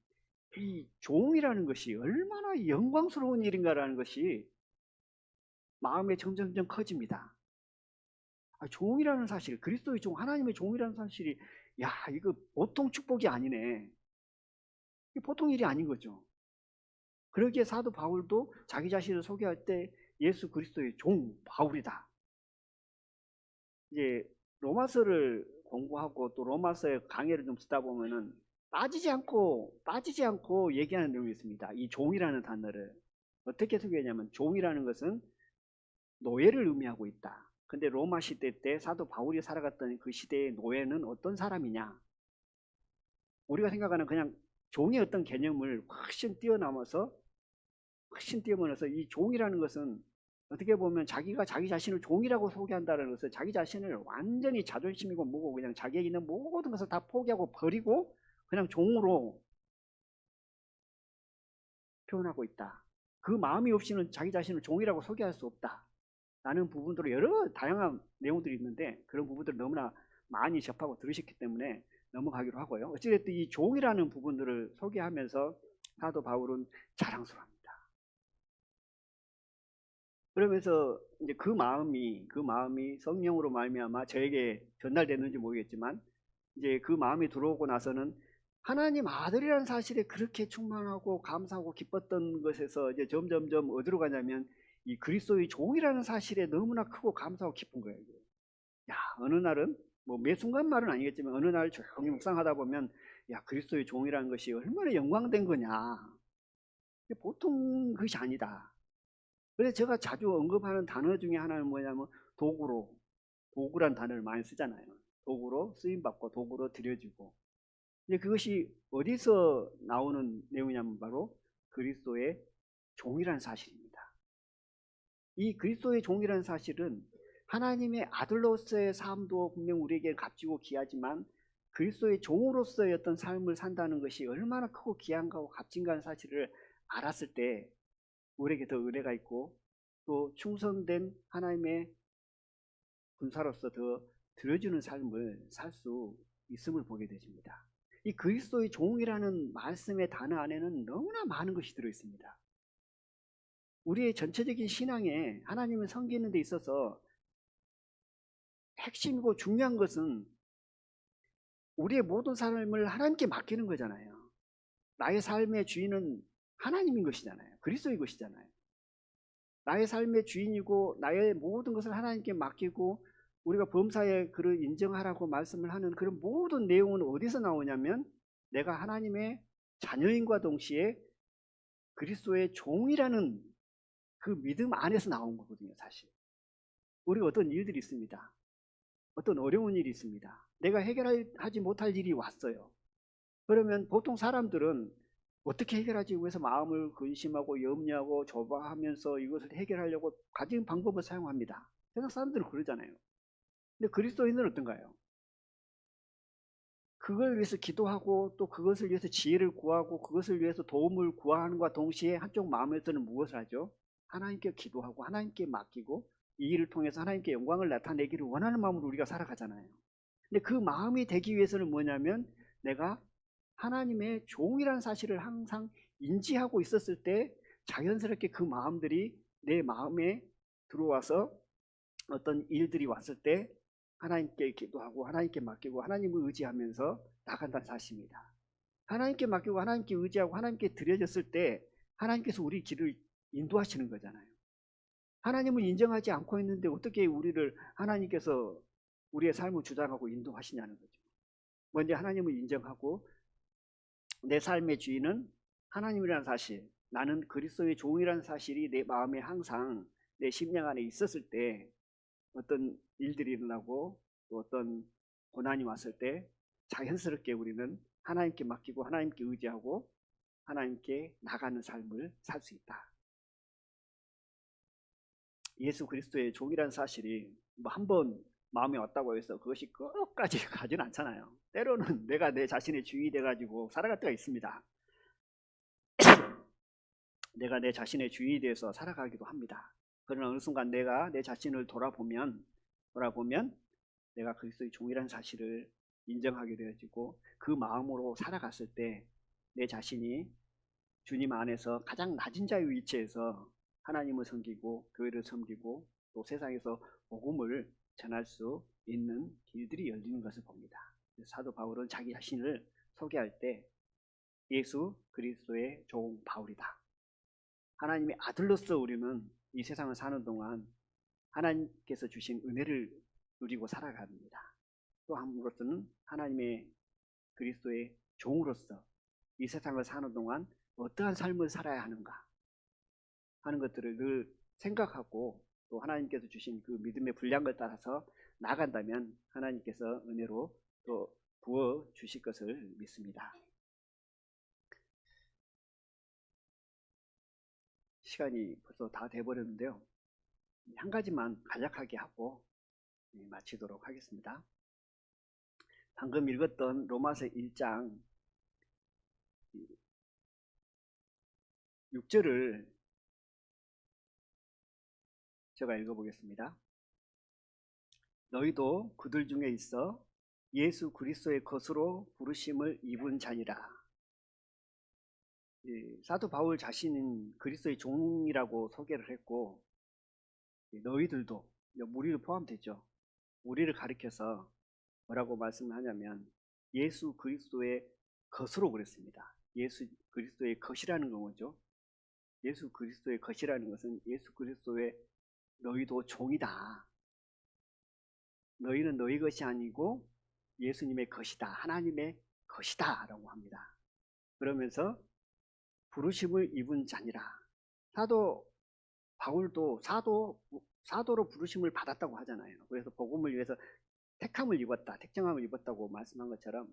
이 종이라는 것이 얼마나 영광스러운 일인가라는 것이 마음에 점점점 커집니다. 종이라는 사실, 그리스도의 종, 하나님의 종이라는 사실이 야, 이거 보통 축복이 아니네. 이게 보통 일이 아닌 거죠. 그러기에 사도 바울도 자기 자신을 소개할 때 예수 그리스도의 종 바울이다. 이제 로마서를 공부하고 또 로마서의 강의를 좀 듣다 보면은 빠지지 않고 얘기하는 내용이 있습니다. 이 종이라는 단어를 어떻게 소개하냐면 종이라는 것은 노예를 의미하고 있다. 근데 로마 시대 때 사도 바울이 살아갔던 그 시대의 노예는 어떤 사람이냐? 우리가 생각하는 그냥 종의 어떤 개념을 훨씬 뛰어넘어서 이 종이라는 것은 어떻게 보면 자기가 자기 자신을 종이라고 소개한다는 것은 자기 자신을 완전히 자존심이고 뭐고 그냥 자기에게 있는 모든 것을 다 포기하고 버리고 그냥 종으로 표현하고 있다. 그 마음이 없이는 자기 자신을 종이라고 소개할 수 없다. 라는 부분들로 여러 다양한 내용들이 있는데 그런 부분들을 너무나 많이 접하고 들으셨기 때문에 넘어가기로 하고요. 어찌됐든 이 종이라는 부분들을 소개하면서 사도 바울은 자랑스러워합니다. 그러면서 이제 그 마음이 성령으로 말미암아 저에게 전달됐는지 모르겠지만 이제 그 마음이 들어오고 나서는 하나님 아들이라는 사실에 그렇게 충만하고 감사하고 기뻤던 것에서 이제 점점점 어디로 가냐면 이 그리스도의 종이라는 사실에 너무나 크고 감사하고 기쁜 거예요. 야, 어느 날은 뭐 매 순간 말은 아니겠지만 어느 날 조용히 묵상하다 보면 야, 그리스도의 종이라는 것이 얼마나 영광된 거냐. 보통 것이 아니다. 그래서 제가 자주 언급하는 단어 중에 하나는 뭐냐면 도구란 단어를 많이 쓰잖아요. 도구로 쓰임받고 도구로 들여지고. 근데 그것이 어디서 나오는 내용이냐면 바로 그리스도의 종이라는 사실입니다. 이 그리스도의 종이라는 사실은 하나님의 아들로서의 삶도 분명 우리에게 값지고 귀하지만 그리스도의 종으로서의 어떤 삶을 산다는 것이 얼마나 크고 귀한가고 값진가는 사실을 알았을 때 우리에게 더 은혜가 있고 또 충성된 하나님의 군사로서 더 들어주는 삶을 살 수 있음을 보게 되십니다. 이 그리스도의 종이라는 말씀의 단어 안에는 너무나 많은 것이 들어있습니다. 우리의 전체적인 신앙에 하나님을 섬기는 데 있어서 핵심이고 중요한 것은 우리의 모든 삶을 하나님께 맡기는 거잖아요. 나의 삶의 주인은 하나님인 것이잖아요. 그리스도인 것이잖아요. 나의 삶의 주인이고 나의 모든 것을 하나님께 맡기고 우리가 범사에 그를 인정하라고 말씀을 하는 그런 모든 내용은 어디서 나오냐면 내가 하나님의 자녀인과 동시에 그리스도의 종이라는 그 믿음 안에서 나온 거거든요. 사실 우리가 어떤 일들이 있습니다. 어떤 어려운 일이 있습니다. 내가 해결하지 못할 일이 왔어요. 그러면 보통 사람들은 어떻게 해결하지? 그래서 마음을 근심하고 염려하고 조바하면서 이것을 해결하려고 가진 방법을 사용합니다. 세상 사람들은 그러잖아요. 근데 그리스도인은 어떤가요? 그걸 위해서 기도하고 또 그것을 위해서 지혜를 구하고 그것을 위해서 도움을 구하는과 동시에 한쪽 마음에서는 무엇을 하죠? 하나님께 기도하고 하나님께 맡기고 이 일을 통해서 하나님께 영광을 나타내기를 원하는 마음으로 우리가 살아가잖아요. 근데 그 마음이 되기 위해서는 뭐냐면 내가 하나님의 종이라는 사실을 항상 인지하고 있었을 때 자연스럽게 그 마음들이 내 마음에 들어와서 어떤 일들이 왔을 때 하나님께 기도하고 하나님께 맡기고 하나님을 의지하면서 나간다는 사실입니다. 하나님께 맡기고 하나님께 의지하고 하나님께 드려졌을 때 하나님께서 우리 길을 인도하시는 거잖아요. 하나님을 인정하지 않고 있는데 어떻게 우리를 하나님께서 우리의 삶을 주장하고 인도하시냐는 거죠. 먼저 하나님을 인정하고 내 삶의 주인은 하나님이라는 사실, 나는 그리스도의 종이라는 사실이 내 마음에 항상 내 심령 안에 있었을 때 어떤 일들이 일어나고 또 어떤 고난이 왔을 때 자연스럽게 우리는 하나님께 맡기고 하나님께 의지하고 하나님께 나가는 삶을 살 수 있다. 예수 그리스도의 종이라는 사실이 뭐 한 번 마음에 왔다고 해서 그것이 끝까지 가지는 않잖아요. 때로는 내가 내 자신의 주인이 돼가지고 살아갈 때가 있습니다. 내가 내 자신의 주인이 돼서 살아가기도 합니다. 그러나 어느 순간 내가 내 자신을 돌아보면 내가 그리스도의 종이라는 사실을 인정하게 되어지고 그 마음으로 살아갔을 때 내 자신이 주님 안에서 가장 낮은 자의 위치에서 하나님을 섬기고 교회를 섬기고 또 세상에서 복음을 전할 수 있는 길들이 열리는 것을 봅니다. 사도 바울은 자기 자신을 소개할 때 예수 그리스도의 종 바울이다. 하나님의 아들로서 우리는 이 세상을 사는 동안 하나님께서 주신 은혜를 누리고 살아갑니다. 또 한으로서는 하나님의 그리스도의 종으로서 이 세상을 사는 동안 어떠한 삶을 살아야 하는가 하는 것들을 늘 생각하고 또 하나님께서 주신 그 믿음의 분량을 따라서 나간다면 하나님께서 은혜로 또 부어 주실 것을 믿습니다. 시간이 벌써 다 돼버렸는데요. 한 가지만 간략하게 하고 마치도록 하겠습니다. 방금 읽었던 로마서 1장 6절을 제가 읽어보겠습니다. 너희도 그들 중에 있어 예수 그리스도의 것으로 부르심을 입은 자니라. 사도 바울 자신은 그리스도의 종이라고 소개를 했고 너희들도 우리를 포함되죠. 우리를 가리켜서 뭐라고 말씀하냐면 예수 그리스도의 것으로 그랬습니다. 예수 그리스도의 것이라는 건 뭐죠? 예수 그리스도의 것이라는 것은 예수 그리스도의 너희도 종이다. 너희는 너희 것이 아니고 예수님의 것이다. 하나님의 것이다 라고 합니다. 그러면서 부르심을 입은 자니라. 사도 바울도 사도로 부르심을 받았다고 하잖아요. 그래서 복음을 위해서 택함을 입었다, 택정함을 입었다고 말씀한 것처럼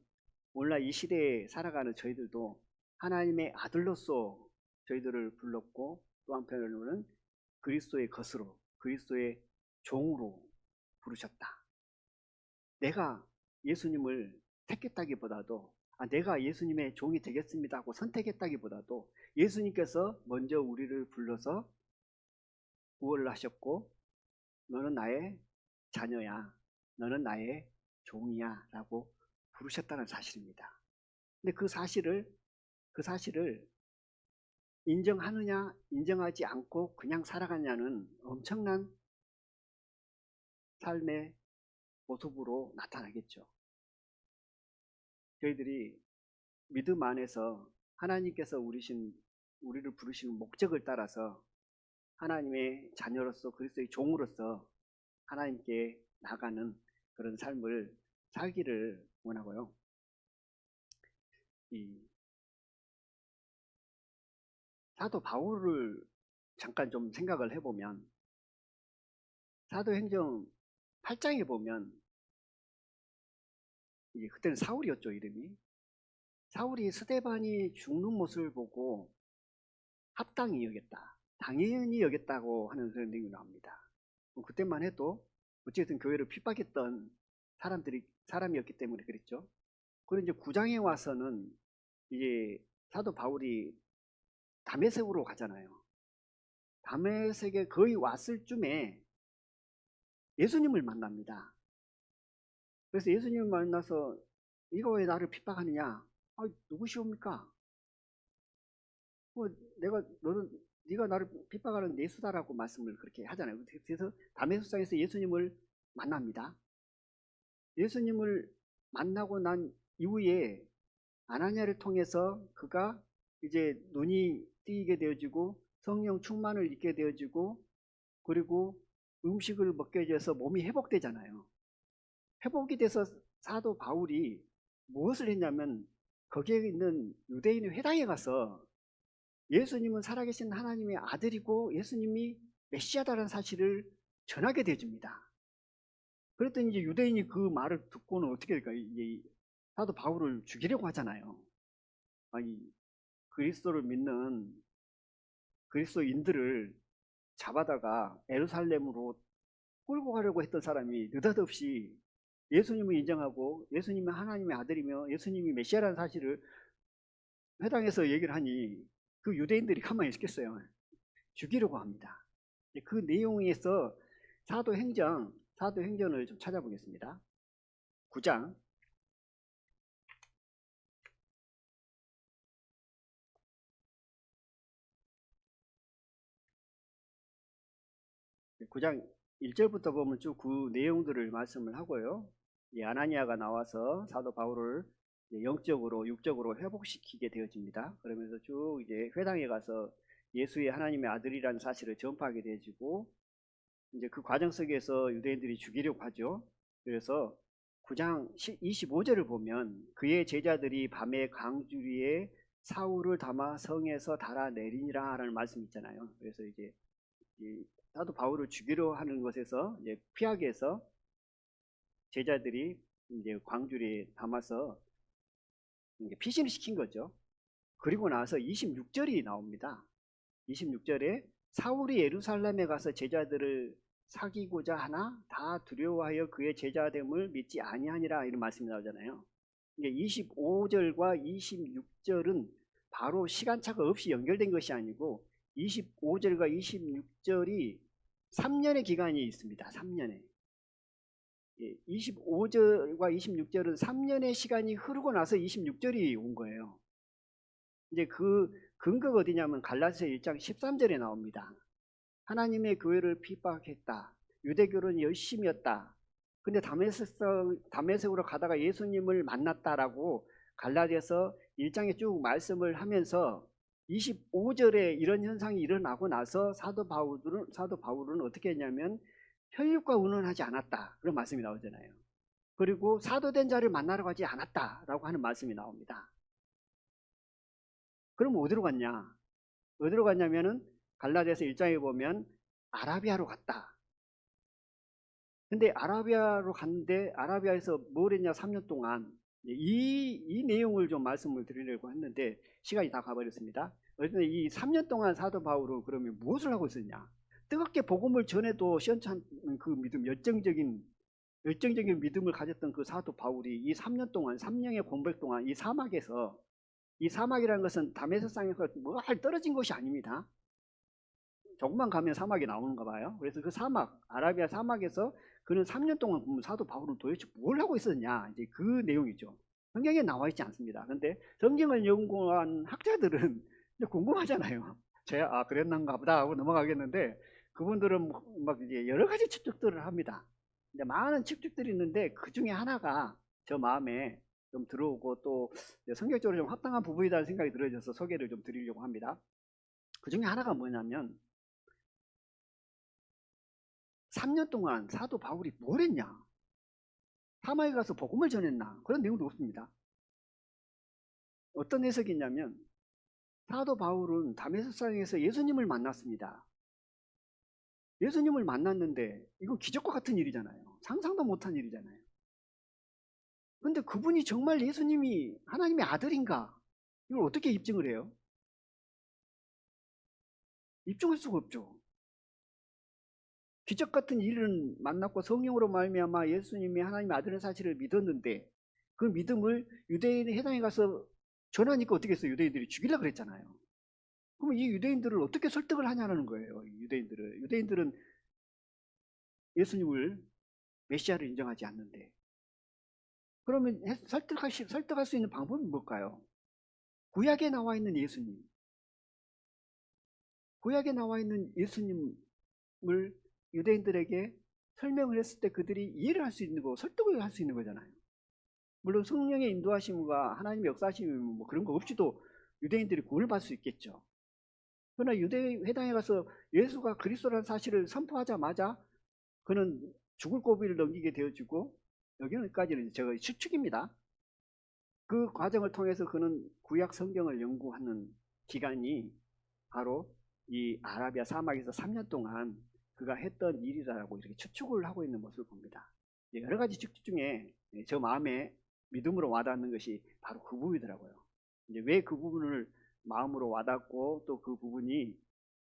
오늘날 이 시대에 살아가는 저희들도 하나님의 아들로서 저희들을 불렀고 또 한편으로는 그리스도의 것으로 그리스도의 종으로 부르셨다. 내가 예수님을 택했다기보다도 내가 예수님의 종이 되겠습니다 하고 선택했다기보다도 예수님께서 먼저 우리를 불러서 구원을 하셨고 너는 나의 자녀야, 너는 나의 종이야 라고 부르셨다는 사실입니다. 근데 그 사실을 인정하느냐 인정하지 않고 그냥 살아가냐는 엄청난 삶의 모습으로 나타나겠죠. 저희들이 믿음 안에서 하나님께서 우리를 부르시는 목적을 따라서 하나님의 자녀로서 그리스도의 종으로서 하나님께 나가는 그런 삶을 살기를 원하고요. 이 사도 바울을 잠깐 좀 생각을 해보면 사도행전 8장에 보면 그때는 사울이었죠, 이름이. 사울이 스데반이 죽는 모습을 보고 합당히 여겼다, 당연히 여겼다고 하는 그런 내용이 나옵니다. 그때만 해도 어쨌든 교회를 핍박했던 사람이었기 때문에 그랬죠. 그리고 이제 9장에 와서는 이제 사도 바울이 다메섹으로 가잖아요. 다메섹에 거의 왔을 쯤에 예수님을 만납니다. 그래서 예수님을 만나서 이거 왜 나를 핍박하느냐? 아, 누구시옵니까? 네가 나를 핍박하는 예수다라고 말씀을 그렇게 하잖아요. 그래서 다메섹상에서 예수님을 만납니다. 예수님을 만나고 난 이후에 아나니아를 통해서 그가 이제 눈이 뜨이게 되어지고 성령 충만을 입게 되어지고 그리고 음식을 먹게 돼서 몸이 회복되잖아요. 회복이 돼서 사도 바울이 무엇을 했냐면 거기에 있는 유대인의 회당에 가서 예수님은 살아계신 하나님의 아들이고 예수님이 메시아다라는 사실을 전하게 되어집니다. 그랬더니 이제 유대인이 그 말을 듣고는 어떻게 될까요? 사도 바울을 죽이려고 하잖아요. 아니, 그리스도를 믿는 그리스도인들을 잡아다가 예루살렘으로 끌고 가려고 했던 사람이 느닷없이 예수님을 인정하고 예수님이 하나님의 아들이며 예수님이 메시아라는 사실을 회당에서 얘기를 하니 그 유대인들이 가만히 있겠어요. 죽이려고 합니다. 그 내용에서 사도행전을 좀 찾아보겠습니다. 9장 9장 1절부터 보면 쭉 그 내용들을 말씀을 하고요. 아나니아가 나와서 사도 바울을 영적으로 육적으로 회복시키게 되어집니다. 그러면서 쭉 이제 회당에 가서 예수의 하나님의 아들이라는 사실을 전파하게 되어지고 이제 그 과정 속에서 유대인들이 죽이려고 하죠. 그래서 9장 25절을 보면 그의 제자들이 밤에 강주리에 사울을 담아 성에서 달아내리니라 라는 말씀이 있잖아요. 그래서 이제 사도 바울을 죽이려 하는 것에서 이제 피하기 위해서 제자들이 이제 광주리에 담아서 이제 피신을 시킨 거죠. 그리고 나서 26절이 나옵니다. 26절에 사울이 예루살렘에 가서 제자들을 사귀고자 하나 다 두려워하여 그의 제자됨을 믿지 아니하니라 이런 말씀이 나오잖아요. 25절과 26절은 바로 시간차가 없이 연결된 것이 아니고 25절과 26절이 3년의 기간이 있습니다. 3년에 25절과 26절은 3년의 시간이 흐르고 나서 26절이 온 거예요. 이제 그 근거가 어디냐면 갈라디아서 1장 13절에 나옵니다. 하나님의 교회를 핍박했다. 유대교는 열심이었다. 근데 다메섹으로 가다가 예수님을 만났다라고 갈라디아서 1장에 쭉 말씀을 하면서 25절에 이런 현상이 일어나고 나서 사도 바울은 어떻게 했냐면 혈육과 의논하지 않았다. 그런 말씀이 나오잖아요. 그리고 사도된 자를 만나러 가지 않았다라고 하는 말씀이 나옵니다. 그럼 어디로 갔냐? 어디로 갔냐면은 갈라디아서 1장에 보면 아라비아로 갔다. 근데 아라비아로 갔는데 아라비아에서 뭘 했냐? 3년 동안 이 내용을 좀 말씀을 드리려고 했는데 시간이 다 가버렸습니다. 어쨌든 이 3년 동안 사도 바울은 그러면 무엇을 하고 있었냐? 뜨겁게 복음을 전해도 시원찮은 그 믿음, 열정적인 믿음을 가졌던 그 사도 바울이 이 3년 동안 3년의 공백 동안 이 사막에서 이 사막이라는 것은 다메섹상에서 뭘 떨어진 것이 아닙니다. 조금만 가면 사막이 나오는가 봐요. 그래서 그 사막, 아라비아 사막에서 그는 3년 동안 사도 바울은 도대체 뭘 하고 있었냐, 이제 그 내용이죠. 성경에 나와 있지 않습니다. 근데 성경을 연구한 학자들은 궁금하잖아요. 제가 그랬는가 보다 하고 넘어가겠는데 그분들은 막 이제 여러 가지 추측들을 합니다. 근데 많은 추측들이 있는데 그 중에 하나가 저 마음에 좀 들어오고 또 성격적으로 좀 합당한 부분이라는 생각이 들어져서 소개를 좀 드리려고 합니다. 그 중에 하나가 뭐냐면 3년 동안 사도 바울이 뭘 했냐? 사마에 가서 복음을 전했나? 그런 내용도 없습니다. 어떤 해석이 있냐면 사도 바울은 다메섹상에서 예수님을 만났습니다. 예수님을 만났는데 이건 기적과 같은 일이잖아요. 상상도 못한 일이잖아요. 근데 그분이 정말 예수님이 하나님의 아들인가? 이걸 어떻게 입증을 해요? 입증할 수가 없죠. 기적 같은 일은 만났고 성령으로 말미암아 예수님이 하나님의 아들의 사실을 믿었는데 그 믿음을 유대인의 회당에 가서 전하니까 어떻게 했어요? 유대인들이 죽이려고 그랬잖아요. 그러면 이 유대인들을 어떻게 설득을 하냐는 거예요. 유대인들은 예수님을 메시아를 인정하지 않는데, 그러면 설득할 수 있는 방법이 뭘까요? 구약에 나와 있는 예수님, 구약에 나와 있는 예수님을 유대인들에게 설명을 했을 때 그들이 이해를 할 수 있는 거, 설득을 할 수 있는 거잖아요. 물론 성령의 인도하심과 하나님의 역사하심 뭐 그런 거 없이도 유대인들이 구원을 받을 수 있겠죠. 그러나 유대 회당에 가서 예수가 그리스도라는 사실을 선포하자마자 그는 죽을 고비를 넘기게 되어지고, 여기까지는 제가 추측입니다. 그 과정을 통해서 그는 구약 성경을 연구하는 기간이 바로 이 아라비아 사막에서 3년 동안 그가 했던 일이라고 이렇게 추측을 하고 있는 모습을 봅니다. 여러 가지 추측 중에 저 마음에 믿음으로 와닿는 것이 바로 그 부분이더라고요. 왜 그 부분을 마음으로 와닿고 또 그 부분이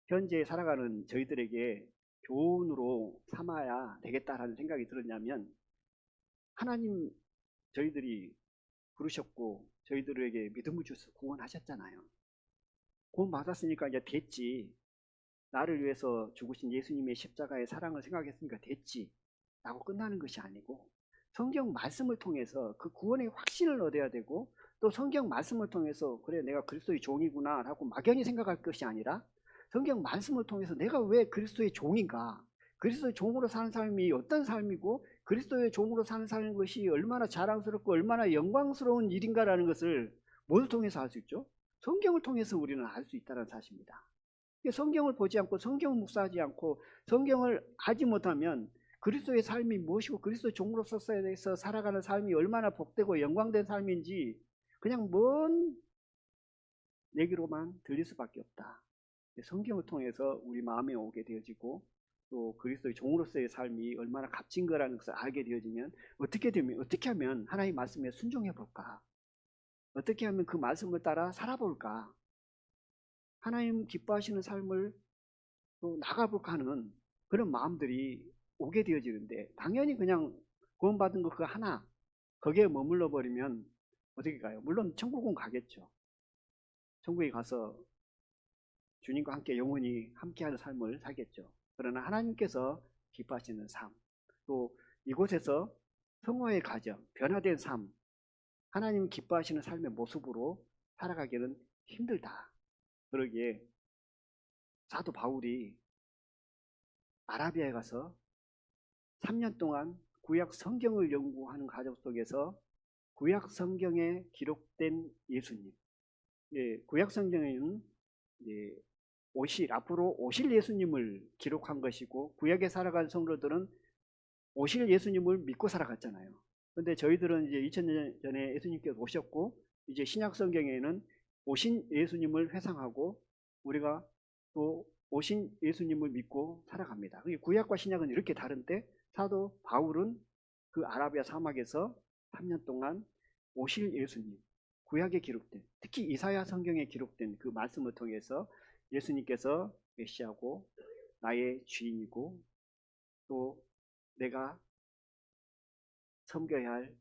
현재 살아가는 저희들에게 교훈으로 삼아야 되겠다라는 생각이 들었냐면, 하나님 저희들이 부르셨고 저희들에게 믿음을 주셔서 구원하셨잖아요. 구원 받았으니까 이제 됐지. 나를 위해서 죽으신 예수님의 십자가의 사랑을 생각했으니까 됐지 라고 끝나는 것이 아니고, 성경 말씀을 통해서 그 구원의 확신을 얻어야 되고, 또 성경 말씀을 통해서 그래 내가 그리스도의 종이구나 라고 막연히 생각할 것이 아니라, 성경 말씀을 통해서 내가 왜 그리스도의 종인가, 그리스도의 종으로 사는 삶이 어떤 삶이고 그리스도의 종으로 사는 삶인 것이 얼마나 자랑스럽고 얼마나 영광스러운 일인가라는 것을 뭘 통해서 알 수 있죠? 성경을 통해서 우리는 알 수 있다는 사실입니다. 성경을 보지 않고 성경을 묵상하지 않고 성경을 하지 못하면 그리스도의 삶이 무엇이고 그리스도의 종으로서 살아가는 삶이 얼마나 복되고 영광된 삶인지 그냥 먼 얘기로만 들릴 수밖에 없다. 성경을 통해서 우리 마음에 오게 되어지고, 또 그리스도의 종으로서의 삶이 얼마나 값진 거라는 것을 알게 되어지면 어떻게 하면 하나님의 말씀에 순종해 볼까? 어떻게 하면 그 말씀을 따라 살아볼까? 하나님 기뻐하시는 삶을 또 나가볼까 하는 그런 마음들이 오게 되어지는데, 당연히 그냥 구원받은 거 그거 하나 거기에 머물러 버리면 어떻게 가요? 물론 천국은 가겠죠. 천국에 가서 주님과 함께 영원히 함께하는 삶을 살겠죠. 그러나 하나님께서 기뻐하시는 삶, 또 이곳에서 성화의 가정, 변화된 삶, 하나님 기뻐하시는 삶의 모습으로 살아가기는 힘들다. 그러기에 사도 바울이 아라비아에 가서 3년 동안 구약 성경을 연구하는 과정 속에서 구약 성경에 기록된 예수님, 구약 성경에는 앞으로 오실 예수님을 기록한 것이고, 구약에 살아간 성도들은 오실 예수님을 믿고 살아갔잖아요. 그런데 저희들은 이제 2000년 전에 예수님께서 오셨고, 이제 신약 성경에는 오신 예수님을 회상하고 우리가 또 오신 예수님을 믿고 살아갑니다. 구약과 신약은 이렇게 다른데, 사도 바울은 그 아라비아 사막에서 3년 동안 오실 예수님, 구약에 기록된, 특히 이사야 성경에 기록된 그 말씀을 통해서 예수님께서 메시아고 나의 주인이고 또 내가 섬겨야 할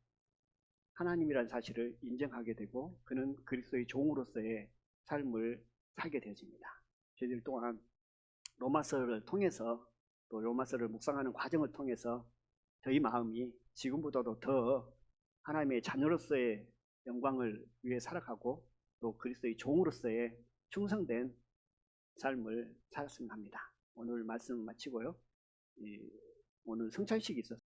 하나님이라는 사실을 인정하게 되고, 그는 그리스도의 종으로서의 삶을 살게 되어집니다. 저희들 또한 로마서를 통해서, 또 로마서를 묵상하는 과정을 통해서 저희 마음이 지금보다도 더 하나님의 자녀로서의 영광을 위해 살아가고, 또 그리스도의 종으로서의 충성된 삶을 살았으면 합니다. 오늘 말씀 마치고요. 오늘 성찬식이 있었습니다.